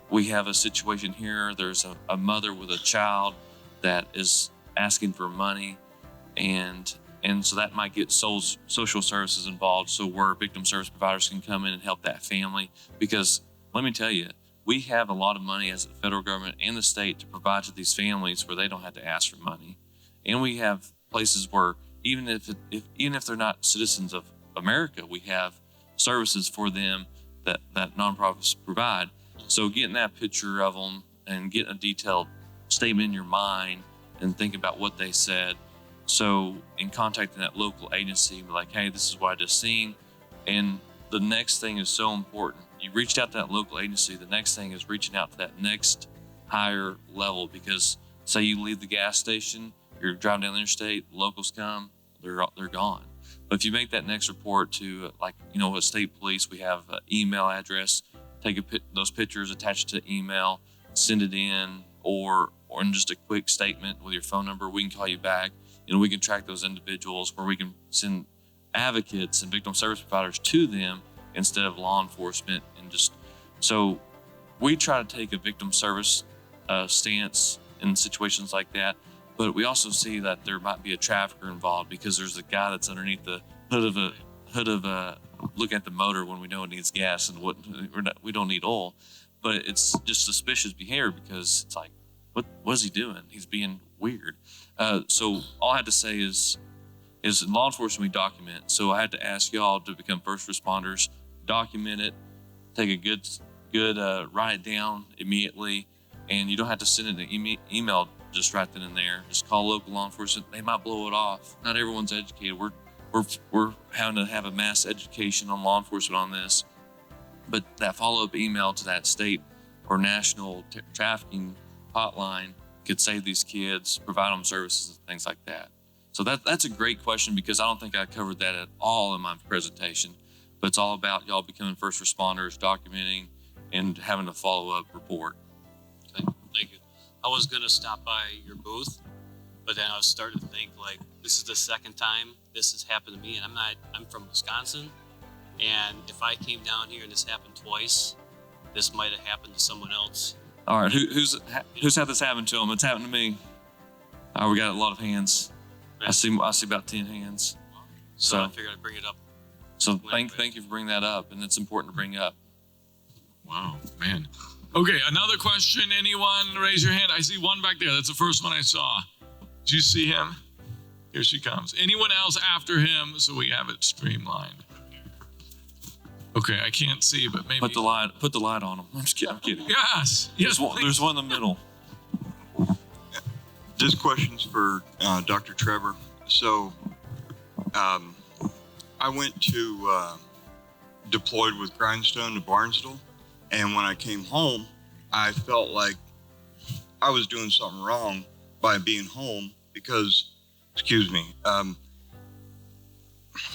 we have a situation here. There's a mother with a child that is asking for money, and so that might get social services involved, so where victim service providers can come in and help that family. Because let me tell you, we have a lot of money as the federal government and the state to provide to these families where they don't have to ask for money. And we have places where even if they're not citizens of America, we have services for them that nonprofits provide. So getting that picture of them and getting a detailed statement in your mind and think about what they said. So in contacting that local agency, be like, hey, this is what I just seen. And the next thing is so important. You reached out to that local agency. The next thing is reaching out to that next higher level, because say you leave the gas station, you're driving down the interstate, locals come, they're gone. But if you make that next report to, a state police, we have an email address, take those pictures, attach it to email, send it in, or in just a quick statement with your phone number, we can call you back, and we can track those individuals, where we can send advocates and victim service providers to them instead of law enforcement. And just so we try to take a victim service stance in situations like that. But we also see that there might be a trafficker involved, because there's a guy that's underneath the hood of a looking at the motor when we know it needs gas, and we don't need oil. But it's just suspicious behavior, because it's like, what is he doing? He's being weird. So all I had to say is in law enforcement, we document. So I had to ask y'all to become first responders, document it, take a good. Write it down immediately, and you don't have to send it an email just right then and there. Just call local law enforcement. They might blow it off. Not everyone's educated. We're having to have a mass education on law enforcement on this, but that follow-up email to that state or national trafficking hotline could save these kids, provide them services and things like that. So that's a great question, because I don't think I covered that at all in my presentation, but it's all about y'all becoming first responders, documenting, and having a follow-up report. Thank you. I was gonna stop by your booth, but then I was starting to think, like, this is the second time this has happened to me, and I'm from Wisconsin, and if I came down here and this happened twice, this might have happened to someone else. All right, who's had this happen to them? It's happened to me. All right, we got a lot of hands. I see about 10 hands. So I figured I'd bring it up. So thank you for bringing that up, and it's important to bring up. Wow, man. Okay, another question. Anyone raise your hand? I see one back there. That's the first one I saw. Did you see him? Here she comes. Anyone else after him, so we have it streamlined? Okay, I can't see, but maybe. Put the light on him. I'm just kidding. I'm kidding. Yes. There's one in the middle. This question's for Dr. Trevor. So, I went to deployed with Grindstone to Barnesville, and when I came home, I felt like I was doing something wrong by being home because,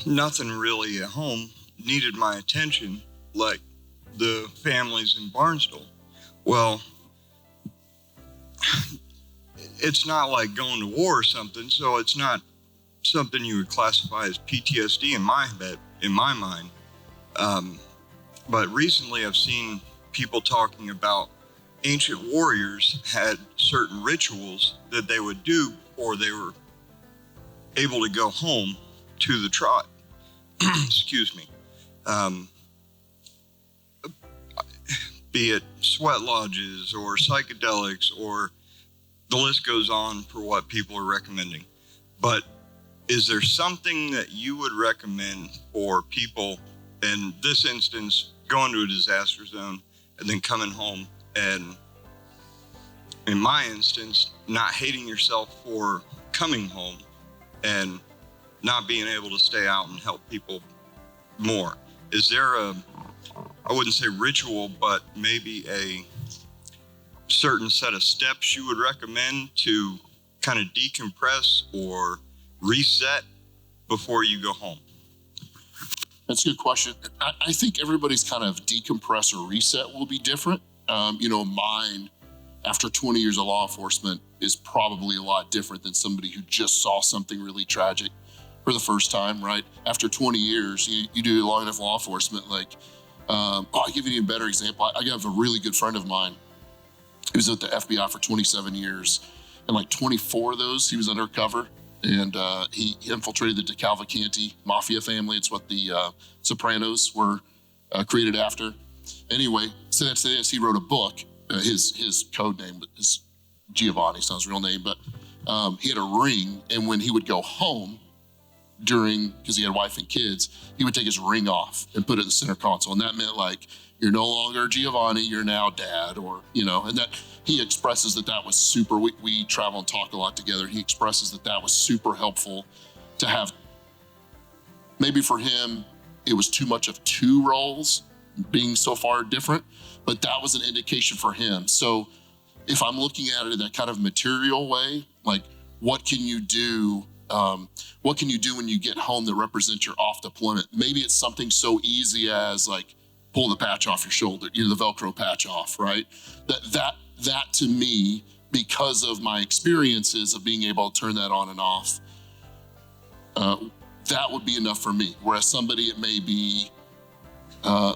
nothing really at home needed my attention like the families in Barnesville. Well, it's not like going to war or something, so it's not something you would classify as PTSD in my mind. But recently I've seen people talking about ancient warriors had certain rituals that they would do before they were able to go home to the tribe. Be it sweat lodges or psychedelics, or the list goes on for what people are recommending. But is there something that you would recommend for people, in this instance, going to a disaster zone and then coming home, and in my instance, not hating yourself for coming home and not being able to stay out and help people more? Is there I wouldn't say ritual, but maybe a certain set of steps you would recommend to kind of decompress or reset before you go home? That's a good question. I think everybody's kind of decompress or reset will be different. Mine, after 20 years of law enforcement, is probably a lot different than somebody who just saw something really tragic for the first time, right? After 20 years, you do long enough law enforcement, I'll give you an even better example. I have a really good friend of mine. He was at the FBI for 27 years, and 24 of those, he was undercover. And he infiltrated the DeCavalcanti mafia family. It's what the Sopranos were created after. Anyway, so that's this. He wrote a book. His code name is Giovanni, it's not his real name, but he had a ring. And when he would go home because he had a wife and kids, he would take his ring off and put it in the center console. And that meant you're no longer Giovanni, you're now dad, or, and that he expresses that was super, we travel and talk a lot together. He expresses that was super helpful to have. Maybe for him, it was too much of two roles being so far different, but that was an indication for him. So if I'm looking at it in that kind of material way, what can you do? What can you do when you get home that represents your off deployment? Maybe it's something so easy as pull the patch off your shoulder, the Velcro patch off, right? That to me, because of my experiences of being able to turn that on and off, that would be enough for me. Whereas somebody, it may be,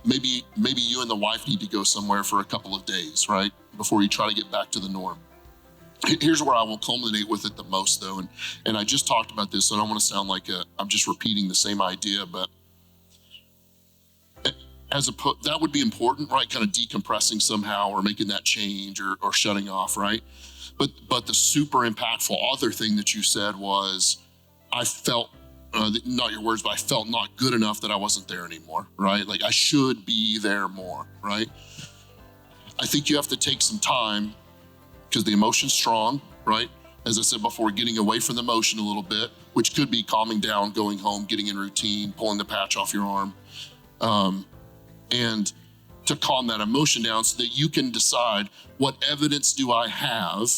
maybe you and the wife need to go somewhere for a couple of days, right? Before you try to get back to the norm. Here's where I will culminate with it the most, though, and I just talked about this, so I don't want to sound like I'm just repeating the same idea, but that would be important, right? Kind of decompressing somehow, or making that change, or shutting off, right? But the super impactful other thing that you said was, I felt, not your words, but I felt not good enough that I wasn't there anymore, right? I should be there more, right? I think you have to take some time because the emotion's strong, right? As I said before, getting away from the emotion a little bit, which could be calming down, going home, getting in routine, pulling the patch off your arm, and to calm that emotion down so that you can decide, what evidence do I have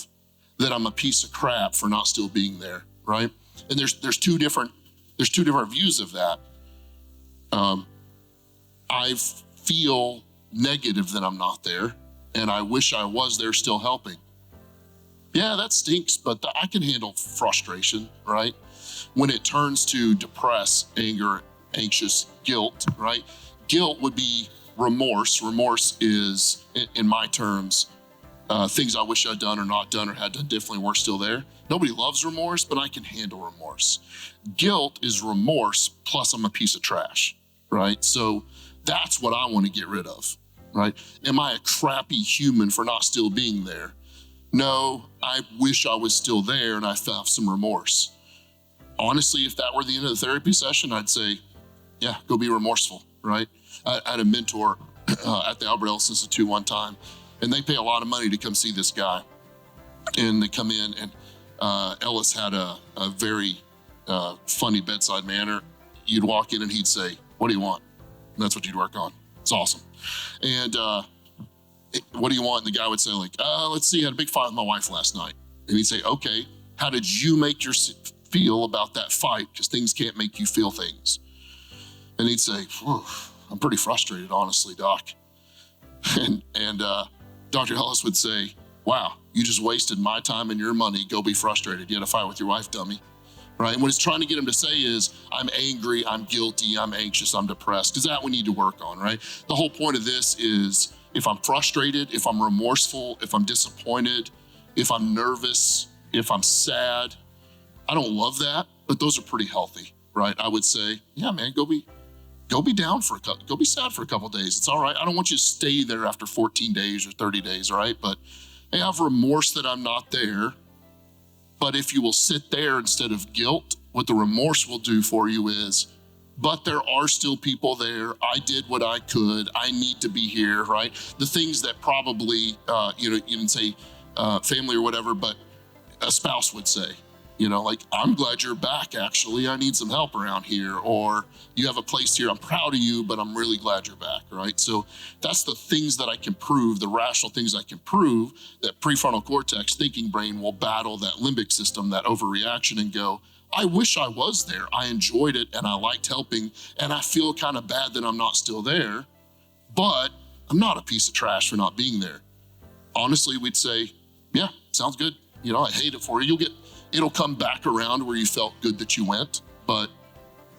that I'm a piece of crap for not still being there, right? And there's two different views of that. I feel negative that I'm not there, and I wish I was there still helping. Yeah, that stinks, but I can handle frustration, right? When it turns to depress, anger, anxious, guilt, right? Guilt would be remorse. Remorse is, in my terms, things I wish I'd done or not done or had done differently were still there. Nobody loves remorse, but I can handle remorse. Guilt is remorse plus I'm a piece of trash, right? So that's what I want to get rid of, right? Am I a crappy human for not still being there? No, I wish I was still there and I felt some remorse. Honestly, if that were the end of the therapy session, I'd say, yeah, go be remorseful, right? I had a mentor at the Albert Ellis Institute one time, and they pay a lot of money to come see this guy. And they come in, and Ellis had a very funny bedside manner. You'd walk in and he'd say, what do you want? And that's what you'd work on. It's awesome. And what do you want? And the guy would say, like, let's see, I had a big fight with my wife last night. And he'd say, okay, how did you make yourself feel about that fight? Because things can't make you feel things. And he'd say, I'm pretty frustrated, honestly, Doc. And Dr. Ellis would say, wow, you just wasted my time and your money. Go be frustrated. You had a fight with your wife, dummy. Right? And what he's trying to get him to say is, I'm angry, I'm guilty, I'm anxious, I'm depressed, because that we need to work on, right? The whole point of this is, if I'm frustrated, if I'm remorseful, if I'm disappointed, if I'm nervous, if I'm sad, I don't love that, but those are pretty healthy, right? I would say, yeah, man, go be down for go be sad for a couple of days. It's all right. I don't want you to stay there after 14 days or 30 days, right? But hey, I have remorse that I'm not there. But if you will sit there instead of guilt, what the remorse will do for you is, but there are still people there. I did what I could. I need to be here, right? The things that probably, you didn't say family or whatever, but a spouse would say, like, I'm glad you're back, actually. I need some help around here. Or you have a place here. I'm proud of you, but I'm really glad you're back, right? So that's the things that I can prove, the rational things I can prove, that prefrontal cortex thinking brain will battle that limbic system, that overreaction, and go, I wish I was there. I enjoyed it and I liked helping, and I feel kind of bad that I'm not still there, but I'm not a piece of trash for not being there. Honestly, we'd say, yeah, sounds good. I hate it for you. It'll come back around where you felt good that you went, but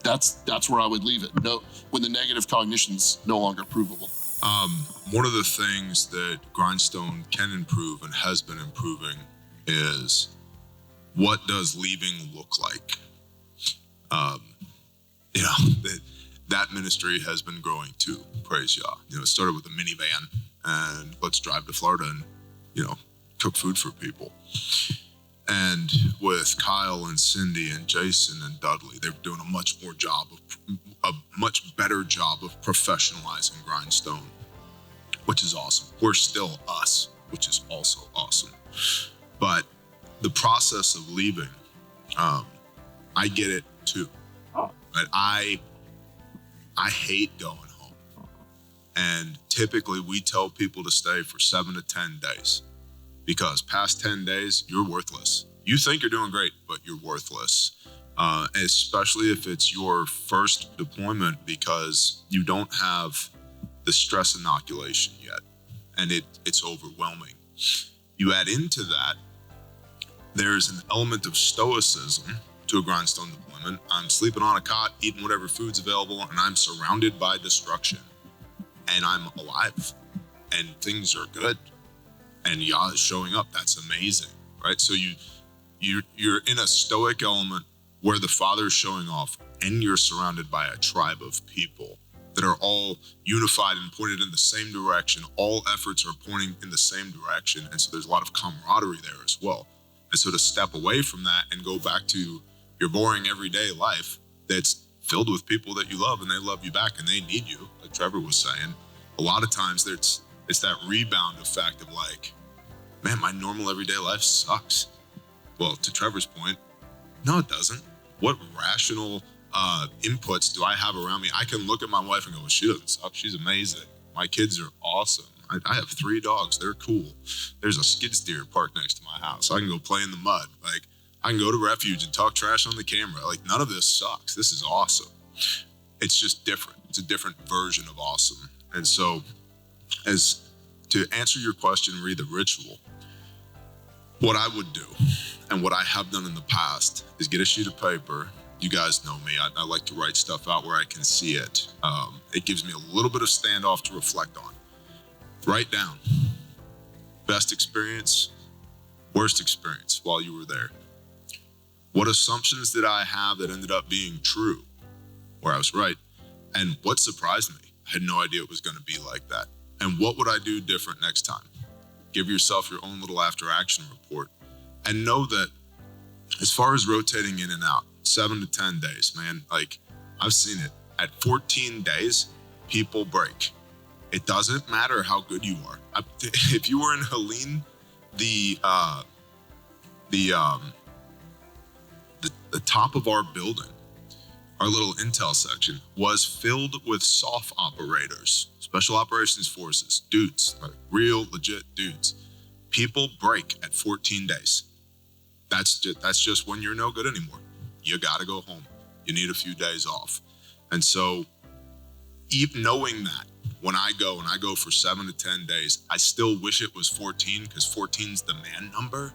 that's where I would leave it. No, when the negative cognition's no longer provable. One of the things that Grindstone can improve and has been improving is, what does leaving look like? That ministry has been growing too, praise Yah. It started with a minivan and let's drive to Florida and, cook food for people. And with Kyle and Cindy and Jason and Dudley, they're doing a much better job of professionalizing Grindstone, which is awesome. We're still us, which is also awesome. But the process of leaving, I get it too. But I hate going home. And typically we tell people to stay for 7 to 10 days. Because past 10 days, you're worthless. You think you're doing great, but you're worthless. Especially if it's your first deployment, because you don't have the stress inoculation yet. And it's overwhelming. You add into that, there's an element of stoicism to a Grindstone deployment. I'm sleeping on a cot, eating whatever food's available, and I'm surrounded by destruction. And I'm alive. And things are good. And Yah is showing up. That's amazing, right? So you're in a stoic element where the Father is showing off, and you're surrounded by a tribe of people that are all unified and pointed in the same direction. All efforts are pointing in the same direction, and so there's a lot of camaraderie there as well. And so to step away from that and go back to your boring everyday life that's filled with people that you love, and they love you back, and they need you, like Trevor was saying. A lot of times It's that rebound effect of like, man, my normal everyday life sucks. Well, to Trevor's point, no, it doesn't. What rational inputs do I have around me? I can look at my wife and go, well, she doesn't suck. She's amazing. My kids are awesome. I have 3 dogs. They're cool. There's a skid steer parked next to my house. I can go play in the mud. Like, I can go to Refuge and talk trash on the camera. Like, none of this sucks. This is awesome. It's just different. It's a different version of awesome. And so, as to answer your question, read the ritual. What I would do, and what I have done in the past, is get a sheet of paper. You guys know me. I like to write stuff out where I can see it. It gives me a little bit of standoff to reflect on. Write down best experience, worst experience while you were there. What assumptions did I have that ended up being true, where I was right? And what surprised me? I had no idea it was going to be like that. And what would I do different next time? Give yourself your own little after action report. And know that as far as rotating in and out, 7 to 10 days, man, like I've seen it. At 14 days, people break. It doesn't matter how good you are. If you were in Helene, the top of our building, our little intel section, was filled with SOF operators, Special Operations Forces, dudes, like real legit dudes. People break at 14 days. That's just when you're no good anymore. You gotta go home. You need a few days off. And so, even knowing that, when I go for 7 to 10 days, I still wish it was 14 because 14's the man number.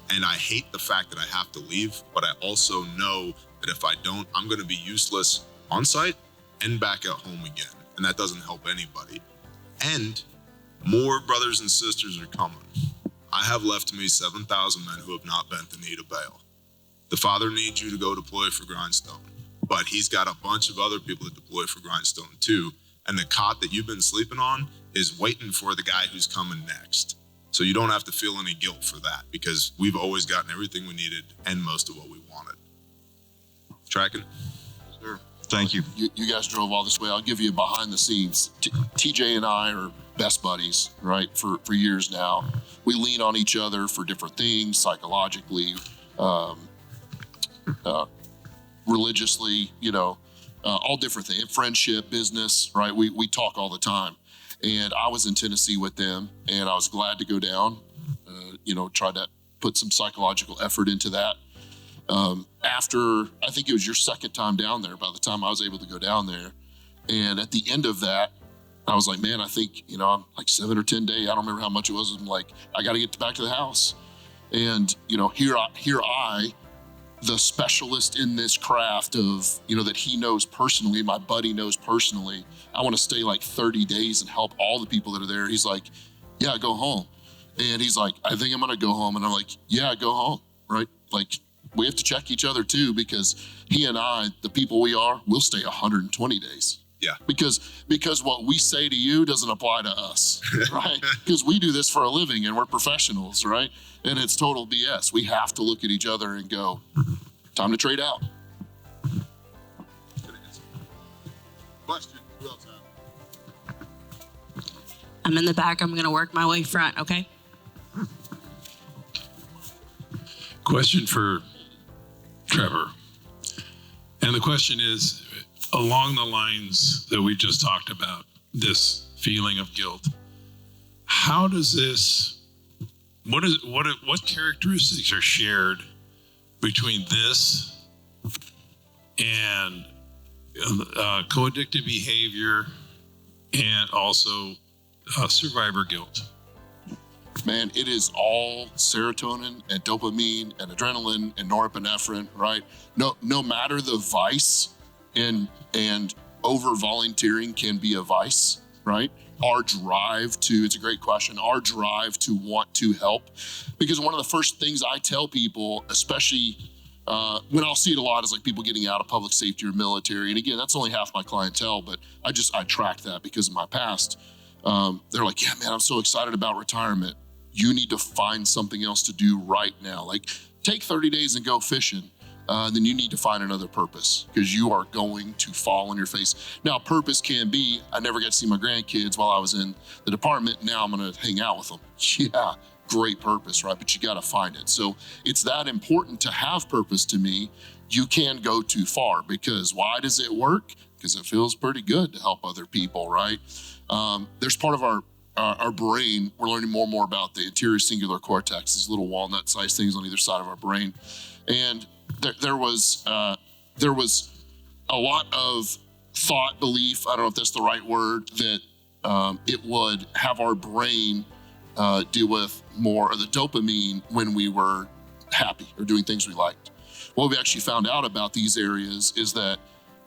And I hate the fact that I have to leave, but I also know that if I don't, I'm going to be useless on site and back at home again. And that doesn't help anybody. And more brothers and sisters are coming. I have left to me 7,000 men who have not bent the knee to Baal. The Father needs you to go deploy for Grindstone, but he's got a bunch of other people that deploy for Grindstone too. And the cot that you've been sleeping on is waiting for the guy who's coming next. So you don't have to feel any guilt for that because we've always gotten everything we needed and most of what we wanted. Tracking? Sure. Thank you. You guys drove all this way. I'll give you behind the scenes. TJ and I are best buddies, right, for years now. We lean on each other for different things, psychologically, religiously, all different things, friendship, business, right? We talk all the time. And I was in Tennessee with them, and I was glad to go down, try to put some psychological effort into that. After, I think it was your second time down there, by the time I was able to go down there. And at the end of that, I was like, man, I think, I'm like 7 or 10 days. I don't remember how much it was. I'm like, I got to get back to the house. And, here I, the specialist in this craft of, that he knows personally, my buddy knows personally, I want to stay like 30 days and help all the people that are there. He's like, yeah, go home. And he's like, I think I'm going to go home. And I'm like, yeah, go home, right? Like, we have to check each other too, because he and I, the people we are, we'll stay 120 days. Yeah. Because what we say to you doesn't apply to us, right? Because we do this for a living and we're professionals, right? And it's total BS. We have to look at each other and go, time to trade out. Question. Who else have? I'm in the back. I'm going to work my way front, okay? Question for Trevor. And the question is, along the lines that we just talked about, this feeling of guilt, how does this, what characteristics are shared between this and co-addictive behavior and also survivor guilt? Man, it is all serotonin and dopamine and adrenaline and norepinephrine, right? No matter the vice, and over volunteering can be a vice, right? It's a great question, our drive to want to help. Because one of the first things I tell people, especially when I'll see it a lot, is like people getting out of public safety or military. And again, that's only half my clientele, but I track that because of my past. They're like, yeah, man, I'm so excited about retirement. You need to find something else to do right now. Like, take 30 days and go fishing. then you need to find another purpose because you are going to fall on your face. Now, purpose can be, I never got to see my grandkids while I was in the department. Now I'm going to hang out with them. Yeah, great purpose, right? But you got to find it. So it's that important to have purpose to me. You can go too far because why does it work? Because it feels pretty good to help other people, right? There's part of our brain, we're learning more and more about the anterior cingulate cortex, these little walnut-sized things on either side of our brain. And there was a lot of thought, belief, I don't know if that's the right word, that it would have our brain deal with more of the dopamine when we were happy or doing things we liked. What we actually found out about these areas is that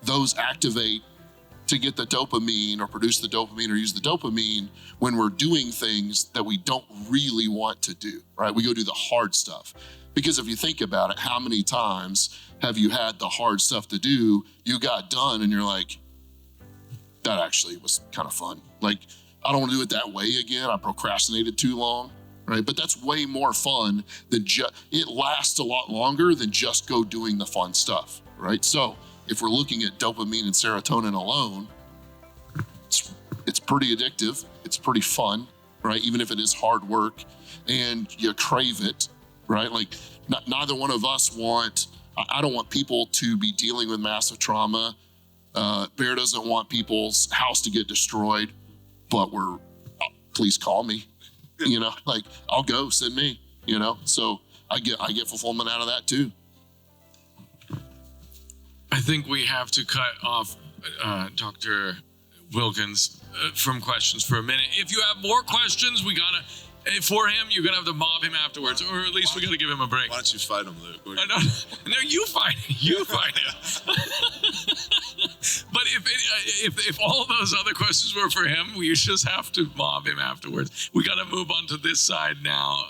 those activate to get the dopamine or produce the dopamine or use the dopamine when we're doing things that we don't really want to do, right? We go do the hard stuff. Because if you think about it, how many times have you had the hard stuff to do, you got done and you're like, that actually was kind of fun. Like, I don't want to do it that way again. I procrastinated too long, right? But that's way more fun than it lasts a lot longer than just go doing the fun stuff, right? So if we're looking at dopamine and serotonin alone, it's pretty addictive. It's pretty fun, right? Even if it is hard work and you crave it, right? Like neither one of us I don't want people to be dealing with massive trauma. Bear doesn't want people's house to get destroyed, but please call me, like I'll go, send me, so I get fulfillment out of that too. I think we have to cut off Dr. Wilkins from questions for a minute. If you have more questions, for him, you're gonna have to mob him afterwards, or at least we gotta give him a break. Why don't you fight him, Luke? No, you fight him. You fight him. But if all of those other questions were for him, we just have to mob him afterwards. We gotta move on to this side now.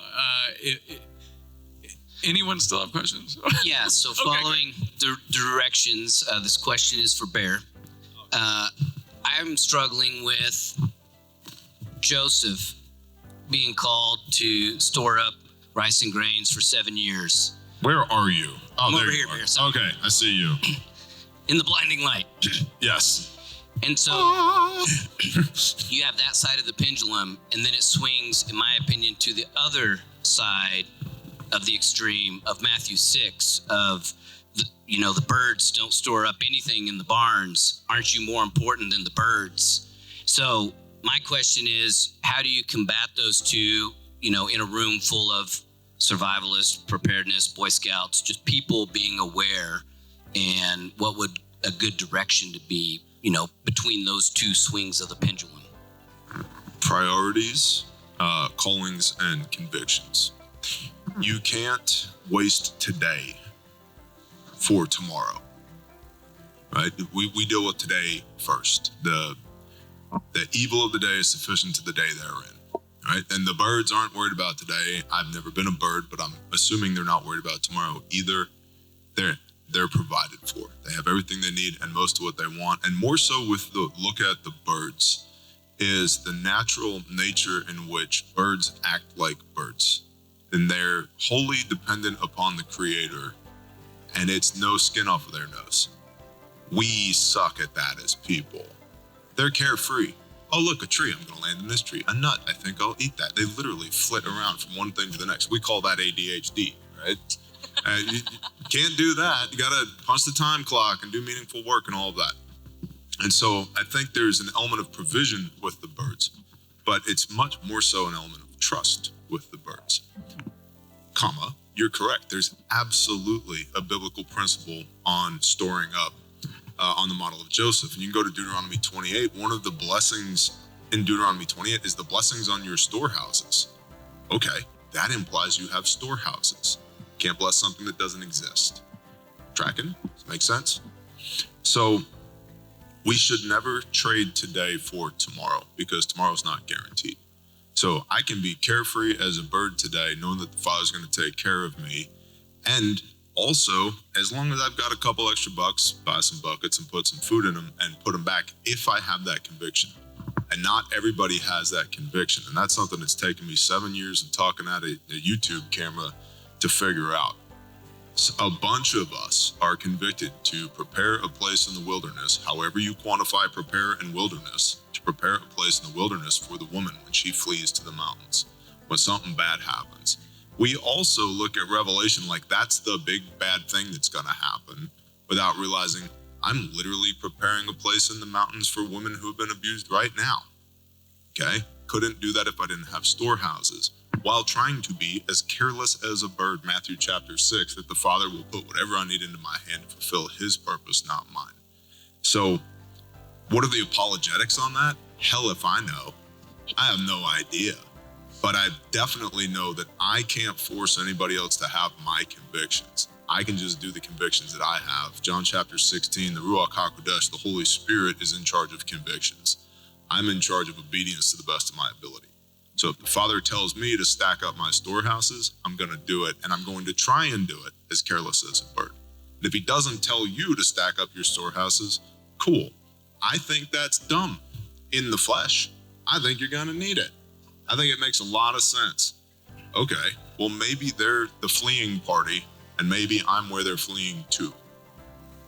Anyone still have questions? Yeah, so following the directions, this question is for Bear. I'm struggling with Joseph being called to store up rice and grains for 7 years. Where are you? I'm over here, Bear. Sorry. Okay, I see you. In the blinding light. Yes. And so you have that side of the pendulum, and then it swings, in my opinion, to the other side of the extreme of Matthew 6 of, the birds don't store up anything in the barns. Aren't you more important than the birds? So my question is, how do you combat those two, in a room full of survivalists, preparedness, Boy Scouts, just people being aware, and what would a good direction to be, between those two swings of the pendulum? Priorities, callings, and convictions. You can't waste today for tomorrow, right? We deal with today first. The evil of the day is sufficient to the day therein, right? And the birds aren't worried about today. I've never been a bird, but I'm assuming they're not worried about tomorrow either. They're provided for. They have everything they need and most of what they want. And more so with the look at the birds is the natural nature in which birds act like birds. And they're wholly dependent upon the Creator, and it's no skin off of their nose. We suck at that as people. They're carefree. Oh, look, a tree. I'm going to land in this tree. A nut. I think I'll eat that. They literally flit around from one thing to the next. We call that ADHD, right? You can't do that. You got to punch the time clock and do meaningful work and all of that. And so I think there's an element of provision with the birds, but it's much more so an element of trust with the birds. Comma, you're correct. There's absolutely a biblical principle on storing up on the model of Joseph. And you can go to Deuteronomy 28. One of the blessings in Deuteronomy 28 is the blessings on your storehouses. Okay, that implies you have storehouses. Can't bless something that doesn't exist. Tracking? Does that make sense? So we should never trade today for tomorrow because tomorrow's not guaranteed. So I can be carefree as a bird today, knowing that the Father's going to take care of me. And also, as long as I've got a couple extra bucks, buy some buckets and put some food in them and put them back if I have that conviction. And not everybody has that conviction. And that's something that's taken me 7 years of talking at a YouTube camera to figure out. A bunch of us are convicted to prepare a place in the wilderness, however you quantify prepare in wilderness, to prepare a place in the wilderness for the woman when she flees to the mountains, when something bad happens. We also look at Revelation like that's the big bad thing that's going to happen, without realizing I'm literally preparing a place in the mountains for women who have been abused right now. Okay? Couldn't do that if I didn't have storehouses. While trying to be as careless as a bird, Matthew chapter 6, that the Father will put whatever I need into my hand to fulfill his purpose, not mine. So, what are the apologetics on that? Hell if I know. I have no idea. But I definitely know that I can't force anybody else to have my convictions. I can just do the convictions that I have. John chapter 16, the Ruach HaKodesh, the Holy Spirit is in charge of convictions. I'm in charge of obedience to the best of my ability. So if the Father tells me to stack up my storehouses, I'm going to do it, and I'm going to try and do it as careless as a bird. And if he doesn't tell you to stack up your storehouses, cool. I think that's dumb in the flesh. I think you're going to need it. I think it makes a lot of sense. Okay, well, maybe they're the fleeing party, and maybe I'm where they're fleeing to.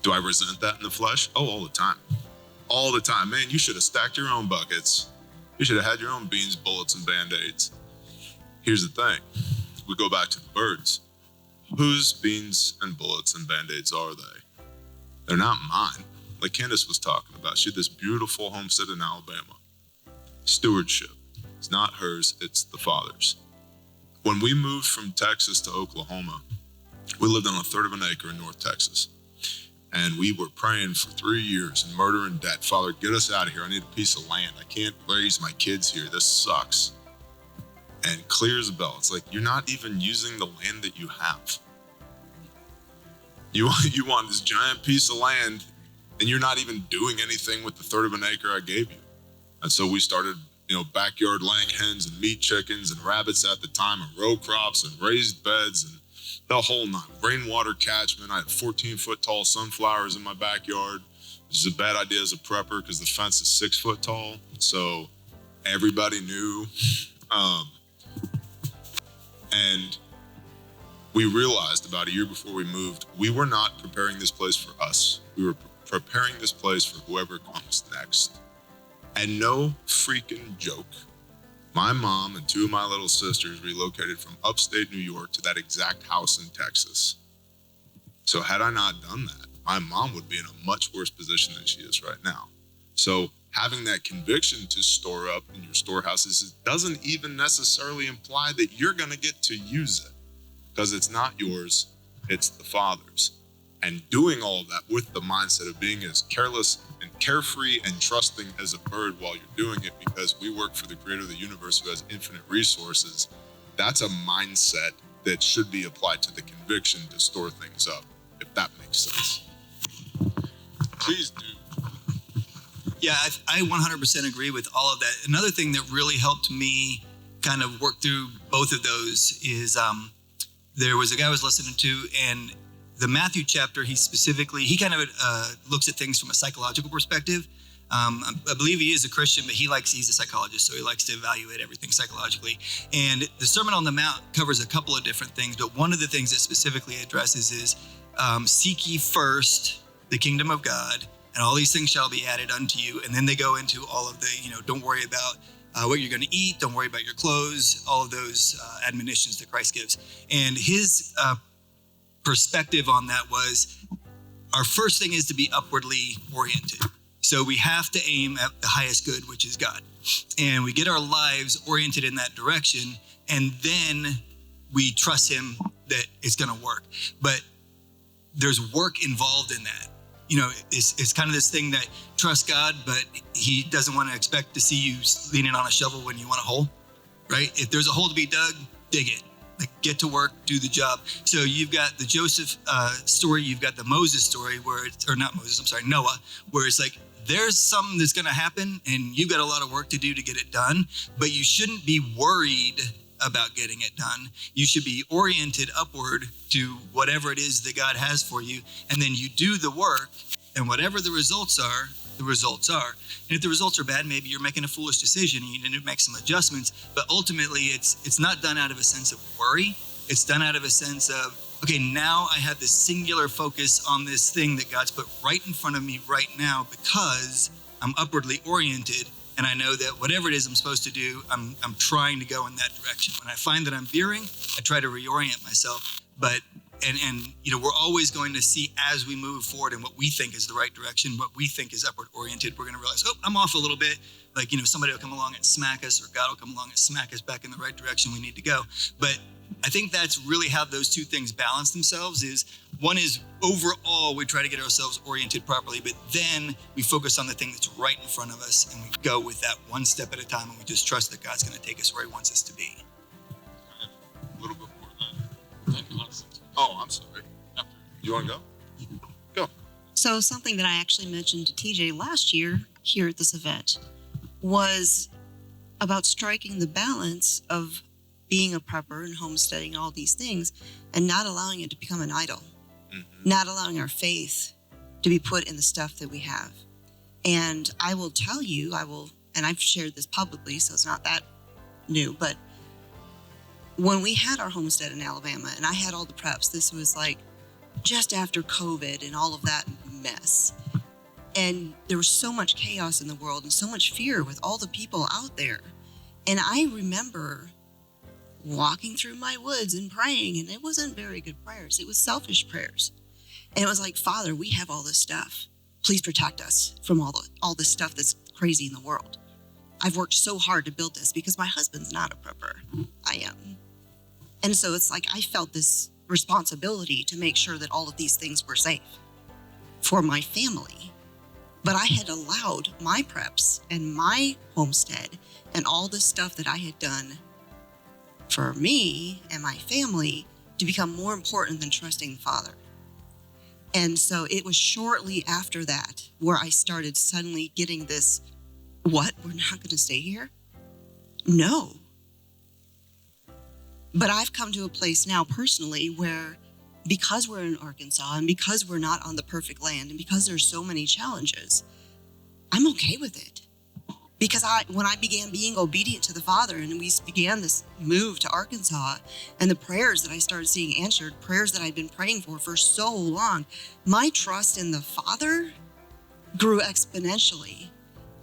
Do I resent that in the flesh? Oh, all the time. All the time. Man, you should have stacked your own buckets. You should have had your own beans, bullets, and Band-Aids. Here's the thing. We go back to the birds. Whose beans and bullets and Band-Aids are they? They're not mine. Like Candace was talking about. She had this beautiful homestead in Alabama. Stewardship. It's not hers, it's the Father's. When we moved from Texas to Oklahoma, we lived on a third of an acre in North Texas. And we were praying for 3 years in murder and debt. Father, get us out of here. I need a piece of land. I can't raise my kids here. This sucks. And clear as a bell. It's like, you're not even using the land that you have. You want this giant piece of land, and you're not even doing anything with the third of an acre I gave you. And so we started, backyard laying hens and meat chickens and rabbits at the time, and row crops and raised beds and the whole nine. Rainwater catchment. I had 14-foot tall sunflowers in my backyard, which is a bad idea as a prepper because the fence is 6 foot tall. So everybody knew. And we realized about a year before we moved, we were not preparing this place for us. We were preparing this place for whoever comes next. And no freaking joke. My mom and 2 of my little sisters relocated from upstate New York to that exact house in Texas. So had I not done that, my mom would be in a much worse position than she is right now. So having that conviction to store up in your storehouses doesn't even necessarily imply that you're going to get to use it, because it's not yours, it's the Father's. And doing all of that with the mindset of being as careless and carefree and trusting as a bird while you're doing it, because we work for the creator of the universe who has infinite resources, that's a mindset that should be applied to the conviction to store things up, if that makes sense. Please do. Yeah, I 100% agree with all of that. Another thing that really helped me kind of work through both of those is there was a guy I was listening to, and the Matthew chapter, he kind of looks at things from a psychological perspective. I believe he is a Christian, but he's a psychologist, so he likes to evaluate everything psychologically. And the Sermon on the Mount covers a couple of different things, but one of the things it specifically addresses is seek ye first the kingdom of God, and all these things shall be added unto you. And then they go into all of the, don't worry about what you're going to eat, don't worry about your clothes, all of those admonitions that Christ gives. And his perspective on that was, our first thing is to be upwardly oriented. So we have to aim at the highest good, which is God. And we get our lives oriented in that direction, and then we trust him that it's going to work. But there's work involved in that. It's kind of this thing that trust God, but he doesn't want to expect to see you leaning on a shovel when you want a hole, right? If there's a hole to be dug, dig it. Like, get to work, do the job. So you've got the Joseph story, you've got the Moses story Noah, where it's like, there's something that's going to happen and you've got a lot of work to do to get it done, but you shouldn't be worried about getting it done. You should be oriented upward to whatever it is that God has for you. And then you do the work, and whatever the results are, the results are. And if the results are bad, maybe you're making a foolish decision and you need to make some adjustments. But ultimately, it's not done out of a sense of worry. It's done out of a sense of, okay, now I have this singular focus on this thing that God's put right in front of me right now because I'm upwardly oriented. And I know that whatever it is I'm supposed to do, I'm trying to go in that direction. When I find that I'm veering, I try to reorient myself. But and you know, we're always going to see as we move forward in what we think is the right direction, what we think is upward oriented, we're going to realize, oh, I'm off a little bit. Like, you know, somebody will come along and smack us, or God will come along and smack us back in the right direction we need to go. But I think that's really how those two things balance themselves. Is one is overall we try to get ourselves oriented properly, but then we focus on the thing that's right in front of us and we go with that one step at a time, and we just trust that God's going to take us where he wants us to be. A little bit more than that. Oh, I'm sorry. You want to go? Go. So something that I actually mentioned to TJ last year here at this event was about striking the balance of being a prepper and homesteading and all these things and not allowing it to become an idol, not allowing our faith to be put in the stuff that we have. And I will tell you, and I've shared this publicly, so it's not that new, but when we had our homestead in Alabama and I had all the preps, this was like just after COVID and all of that mess. And there was so much chaos in the world and so much fear with all the people out there. And I remember walking through my woods and praying, and it wasn't very good prayers. It was selfish prayers. And it was like, Father, we have all this stuff. Please protect us from all this stuff that's crazy in the world. I've worked so hard to build this because my husband's not a prepper. I am. And so it's like I felt this responsibility to make sure that all of these things were safe for my family. But I had allowed my preps and my homestead and all the stuff that I had done for me and my family to become more important than trusting the Father. And so it was shortly after that where I started suddenly getting this, what? We're not going to stay here? No. But I've come to a place now personally where because we're in Arkansas and because we're not on the perfect land and because there's so many challenges, I'm okay with it. Because when I began being obedient to the Father and we began this move to Arkansas and the prayers that I started seeing answered, prayers that I'd been praying for so long, my trust in the Father grew exponentially.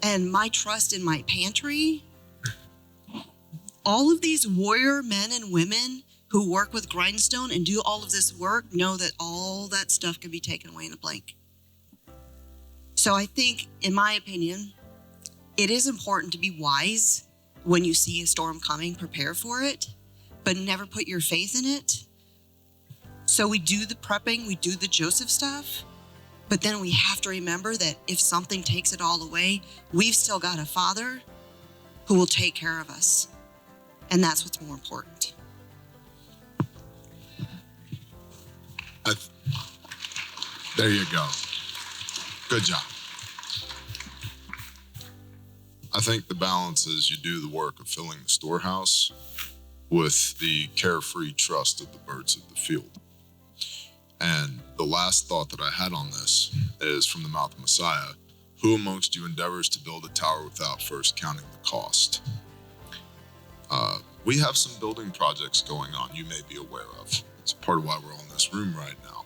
And my trust in my pantry, all of these warrior men and women who work with Grindstone and do all of this work know that all that stuff can be taken away in a blink. So I think, in my opinion, it is important to be wise when you see a storm coming, prepare for it, but never put your faith in it. So we do the prepping, we do the Joseph stuff, but then we have to remember that if something takes it all away, we've still got a Father who will take care of us. And that's what's more important. There you go. Good job. I think the balance is you do the work of filling the storehouse with the carefree trust of the birds of the field. And the last thought that I had on this is from the mouth of Messiah: who amongst you endeavors to build a tower without first counting the cost? We have some building projects going on you may be aware of. It's part of why we're all in this room right now.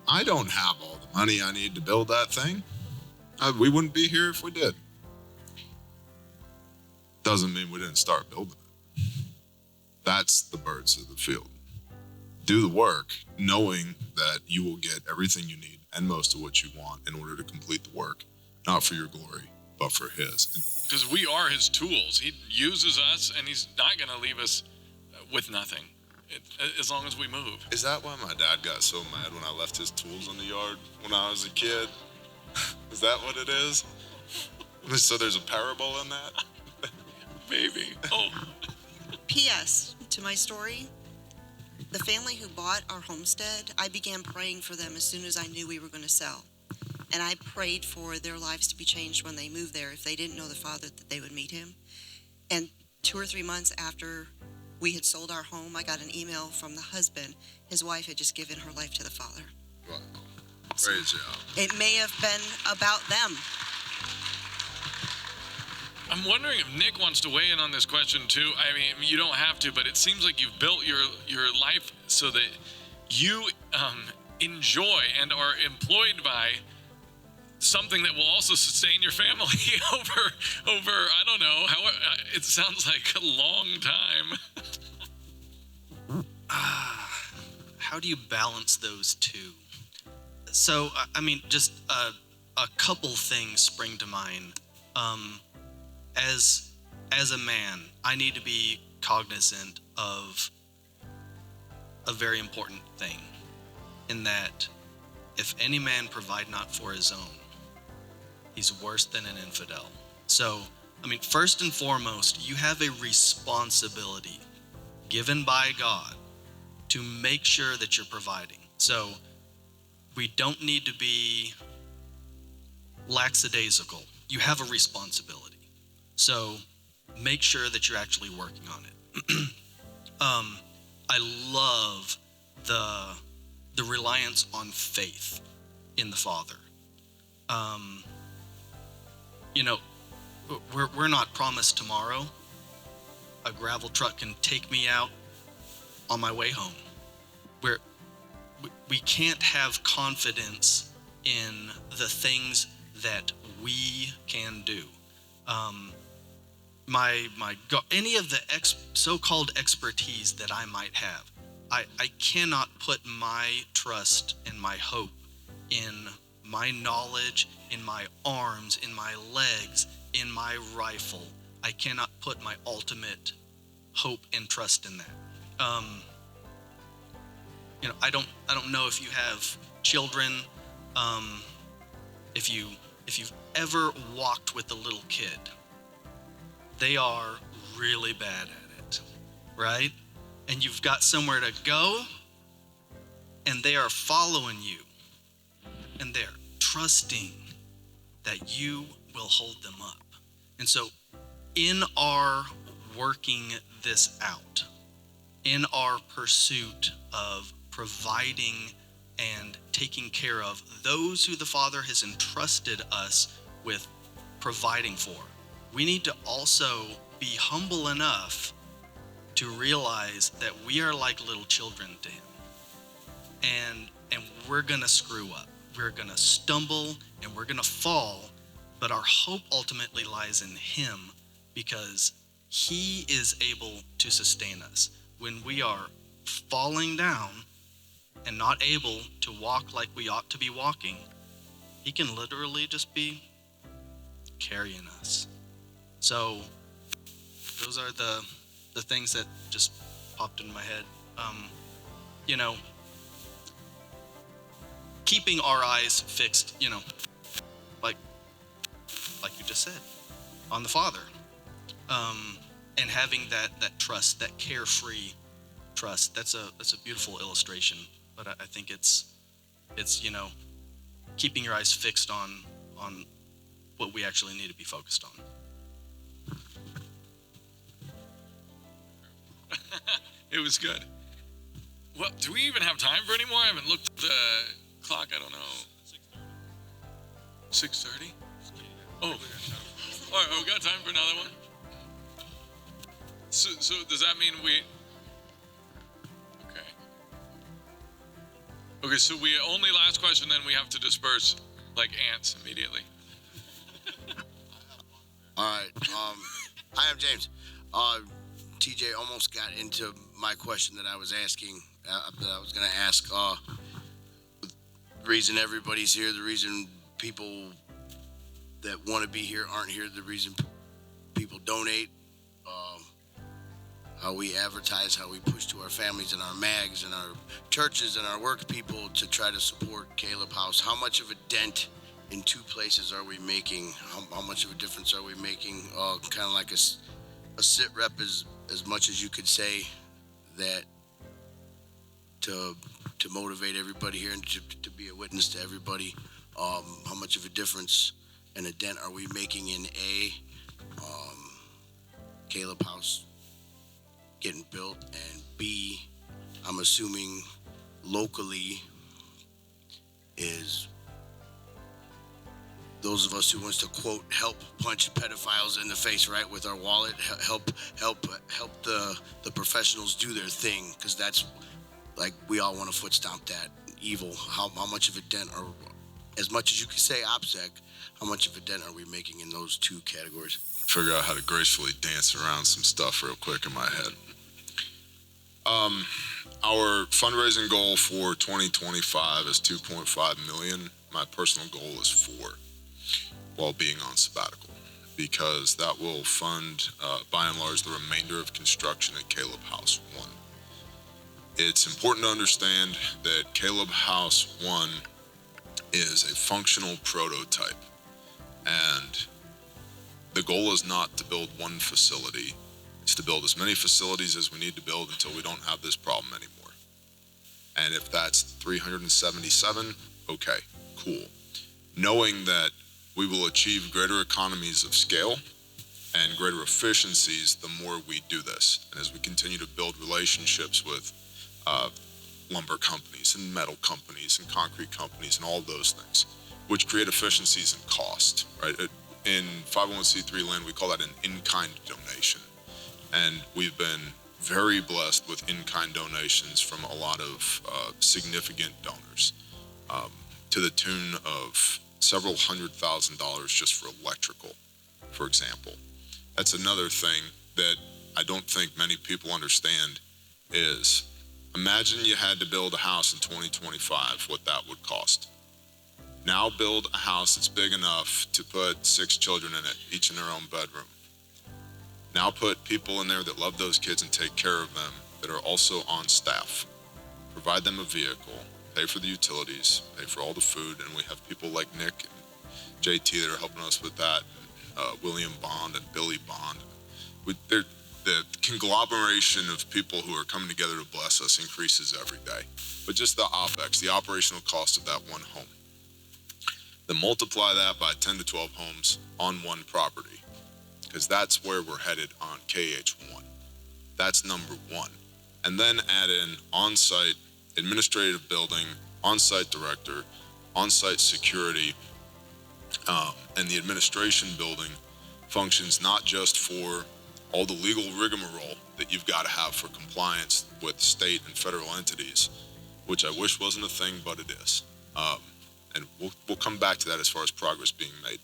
I don't have all the money I need to build that thing. We wouldn't be here if we did. Doesn't mean we didn't start building it. That's the birds of the field. Do the work knowing that you will get everything you need and most of what you want in order to complete the work, not for your glory, but for his. Because we are his tools. He uses us, and he's not going to leave us with nothing as long as we move. Is that why my dad got so mad when I left his tools in the yard when I was a kid? Is that what it is? So there's a parable in that? Maybe. Oh. P.S. to my story, the family who bought our homestead, I began praying for them as soon as I knew we were going to sell. And I prayed for their lives to be changed when they moved there. If they didn't know the Father, that they would meet him. And 2 or 3 months after we had sold our home, I got an email from the husband. His wife had just given her life to the Father. Wow. Praise God. It may have been about them. I'm wondering if Nick wants to weigh in on this question too. I mean, you don't have to, but it seems like you've built your life so that you enjoy and are employed by something that will also sustain your family over I don't know how it sounds like a long time. How do you balance those two? So I mean, just a couple things spring to mind. As a man, I need to be cognizant of a very important thing, in that if any man provide not for his own, he's worse than an infidel. So, I mean, first and foremost, you have a responsibility given by God to make sure that you're providing. So, we don't need to be lackadaisical. You have a responsibility. So, make sure that you're actually working on it. I love the reliance on faith in the Father. We're not promised tomorrow. A gravel truck can take me out on my way home. We can't have confidence in the things that we can do. Any of the so-called expertise that I might have, I cannot put my trust and my hope in my knowledge, in my arms, in my legs, in my rifle. I cannot put my ultimate hope and trust in that. I don't know if you have children, if you've ever walked with a little kid. They are really bad at it, right? And you've got somewhere to go, and they are following you, and they're trusting that you will hold them up. And so in our working this out, in our pursuit of providing and taking care of those who the Father has entrusted us with providing for, we need to also be humble enough to realize that we are like little children to Him. And we're gonna screw up. We're gonna stumble and we're gonna fall, but our hope ultimately lies in Him, because He is able to sustain us. When we are falling down and not able to walk like we ought to be walking, He can literally just be carrying us. So those are the things that just popped in my head. Keeping our eyes fixed, like you just said, on the Father, and having that trust, that carefree trust. That's a beautiful illustration, but I think it's keeping your eyes fixed on what we actually need to be focused on. It was good. Well, do we even have time for any more? I haven't looked at the clock. I don't know. 6:30? Oh. All right, we got time for another one? So does that mean we... Okay, so we only last question, then we have to disperse like ants immediately. All right. Hi, I'm James. TJ almost got into my question that I was asking, that I was going to ask. The reason everybody's here, the reason people that want to be here aren't here, the reason people donate, how we advertise, how we push to our families and our mags and our churches and our work people to try to support Caleb House. How much of a dent in two places are we making? How much of a difference are we making? Kind of like a sit rep as much as you could say that to motivate everybody here and to be a witness to everybody. How much of a difference and a dent are we making in Caleb House getting built, and B, I'm assuming locally is those of us who wants to quote help punch pedophiles in the face, right, with our wallet, help the professionals do their thing, because that's like we all want to foot stomp that evil. How much of a dent, or as much as you could say OPSEC, how much of a dent are we making in those two categories? Figure out how to gracefully dance around some stuff real quick in my head. Our fundraising goal for 2025 is 2.5 million. My personal goal is 4 while being on sabbatical, because that will fund, by and large, the remainder of construction at Caleb House 1. It's important to understand that Caleb House 1 is a functional prototype, and the goal is not to build one facility. It's to build as many facilities as we need to build until we don't have this problem anymore. And if that's 377, okay, cool. Knowing that we will achieve greater economies of scale and greater efficiencies the more we do this. And as we continue to build relationships with lumber companies and metal companies and concrete companies and all of those things, which create efficiencies and cost, right? In 501c3 land, we call that an in-kind donation. And we've been very blessed with in-kind donations from a lot of significant donors, to the tune of several $100,000 just for electrical, for example. That's another thing that I don't think many people understand is, imagine you had to build a house in 2025, what that would cost. Now build a house that's big enough to put 6 children in it, each in their own bedroom. Now put people in there that love those kids and take care of them, that are also on staff. Provide them a vehicle, pay for the utilities, pay for all the food, and we have people like Nick and JT that are helping us with that, and William Bond and Billy Bond. The conglomeration of people who are coming together to bless us increases every day. But just the OPEX, the operational cost of that one home. Then multiply that by 10 to 12 homes on one property, because that's where we're headed on KH1. That's number 1. And then add in on-site administrative building, on-site director, on-site security, and the administration building functions not just for all the legal rigmarole that you've got to have for compliance with state and federal entities, which I wish wasn't a thing, but it is. And we'll come back to that as far as progress being made.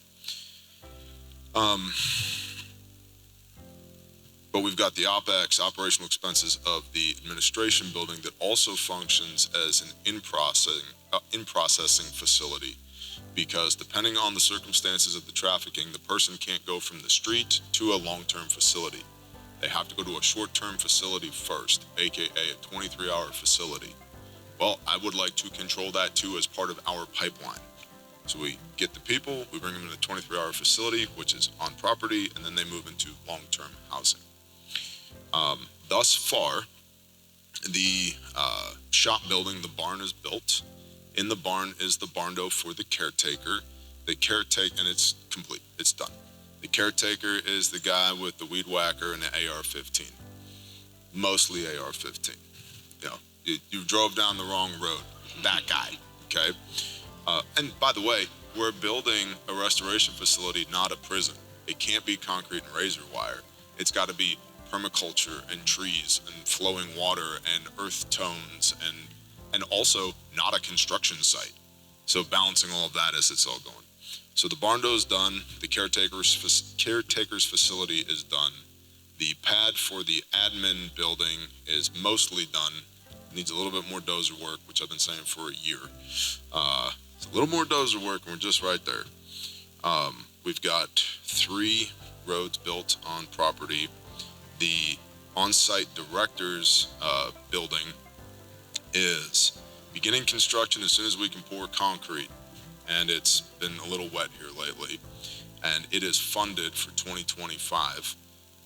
But we've got the OPEX, operational expenses of the administration building, that also functions as an in-processing facility, because depending on the circumstances of the trafficking, the person can't go from the street to a long-term facility. They have to go to a short-term facility first, AKA a 23-hour facility. Well, I would like to control that too as part of our pipeline. So we get the people, we bring them in a 23-hour facility, which is on property, and then they move into long-term housing. Thus far, the shop building, the barn is built. In the barn is the barn door for the caretaker. The caretaker, and it's complete, it's done. The caretaker is the guy with the weed whacker and the AR-15, mostly AR-15. You know, you drove down the wrong road, that guy, okay? And by the way, we're building a restoration facility, not a prison. It can't be concrete and razor wire. It's got to be permaculture and trees and flowing water and earth tones and also not a construction site. So balancing all of that as it's all going. So the barn door is done. The caretaker's facility is done. The pad for the admin building is mostly done. It needs a little bit more dozer work, which I've been saying for a year. It's a little more dozer work, and we're just right there. We've got 3 roads built on property. The on-site director's building is beginning construction as soon as we can pour concrete, and it's been a little wet here lately, and it is funded for 2025.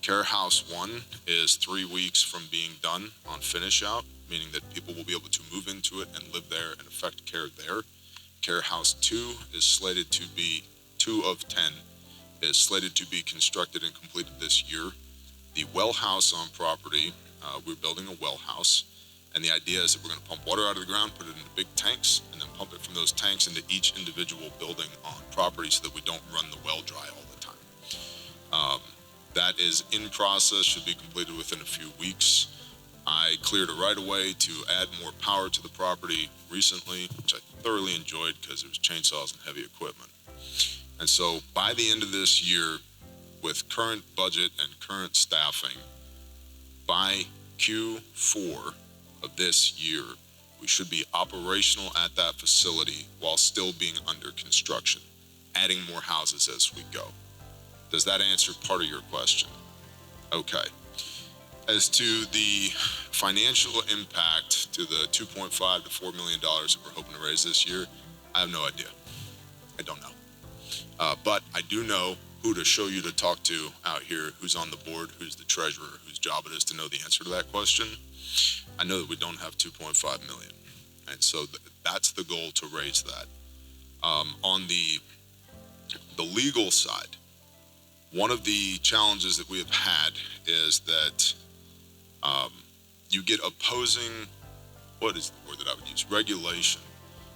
Care House 1 is 3 weeks from being done on finish out, meaning that people will be able to move into it and live there and effect care there. Care House 2 is slated to be 2 of 10 is slated to be constructed and completed this year. The well house on property, we're building a well house, and the idea is that we're going to pump water out of the ground, put it into big tanks, and then pump it from those tanks into each individual building on property so that we don't run the well dry all the time. That is in process, should be completed within a few weeks. I cleared a right of way to add more power to the property recently, which I thoroughly enjoyed because there was chainsaws and heavy equipment. And so by the end of this year, with current budget and current staffing, by Q4 of this year, we should be operational at that facility while still being under construction, adding more houses as we go. Does that answer part of your question? Okay. As to the financial impact to the $2.5 to $4 million that we're hoping to raise this year, I have no idea. I don't know. But I do know who to show you to talk to out here, who's on the board, who's the treasurer, whose job it is to know the answer to that question. I know that we don't have 2.5 million. And so that's the goal, to raise that. On the legal side, one of the challenges that we have had is that you get opposing, what is the word that I would use, regulation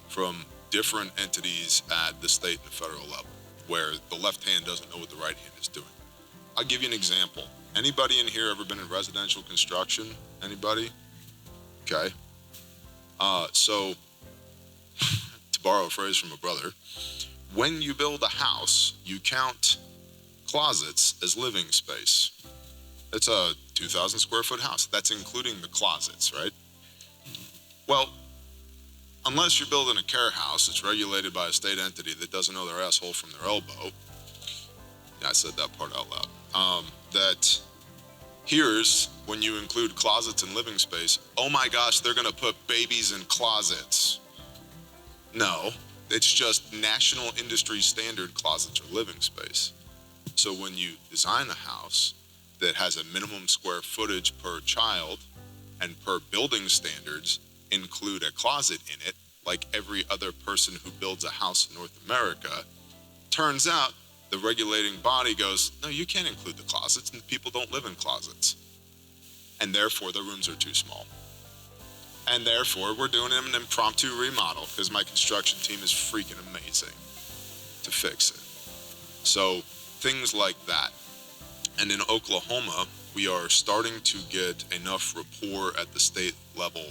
from different entities at the state and the federal level, where the left hand doesn't know what the right hand is doing. I'll give you an example. Anybody in here ever been in residential construction? Anybody? Okay. So, to borrow a phrase from a brother, when you build a house, you count closets as living space. It's a 2,000 square foot house. That's including the closets, right? Well, unless you're building a care house, it's regulated by a state entity that doesn't know their asshole from their elbow. Yeah, I said that part out loud. That here's when you include closets and living space. Oh my gosh, they're gonna put babies in closets. No, it's just national industry standard closets or living space. So when you design a house that has a minimum square footage per child and per building standards include a closet in it, like every other person who builds a house in North America, turns out the regulating body goes, no, you can't include the closets, and people don't live in closets. And therefore, the rooms are too small. And therefore, we're doing an impromptu remodel because my construction team is freaking amazing to fix it. So things like that. And in Oklahoma, we are starting to get enough rapport at the state level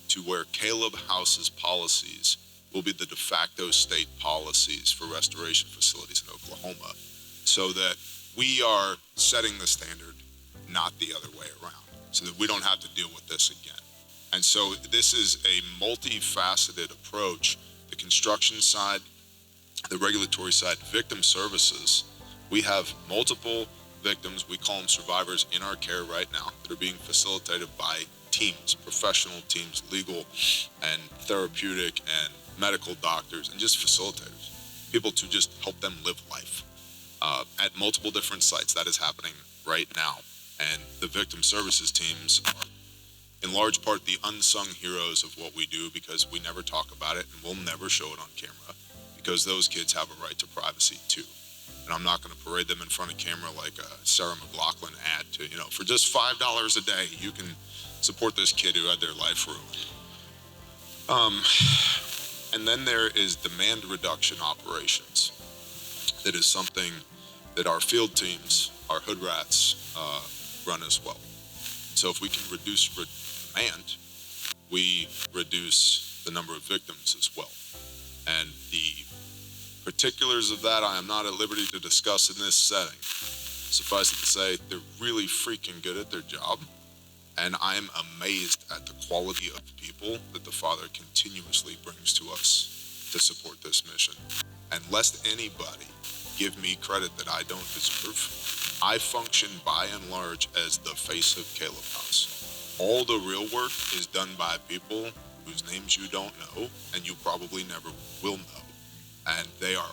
to where Caleb House's policies will be the de facto state policies for restoration facilities in Oklahoma, so that we are setting the standard, not the other way around, so that we don't have to deal with this again. And so this is a multifaceted approach. The construction side, the regulatory side, victim services. We have multiple victims, we call them survivors, in our care right now that are being facilitated by teams, professional teams, legal and therapeutic and medical doctors, and just facilitators, people to just help them live life at multiple different sites. That is happening right now. And the victim services teams are in large part the unsung heroes of what we do, because we never talk about it and we'll never show it on camera, because those kids have a right to privacy too. And I'm not going to parade them in front of camera like a Sarah McLachlan ad to, for just $5 a day, you can support this kid who had their life ruined. And then there is demand reduction operations. That is something that our field teams, our hood rats, run as well. So if we can reduce demand, we reduce the number of victims as well. And the particulars of that I am not at liberty to discuss in this setting. Suffice it to say, they're really freaking good at their job. And I'm amazed at the quality of people that the Father continuously brings to us to support this mission. And lest anybody give me credit that I don't deserve, I function by and large as the face of Caleb House. All the real work is done by people whose names you don't know and you probably never will know. And they are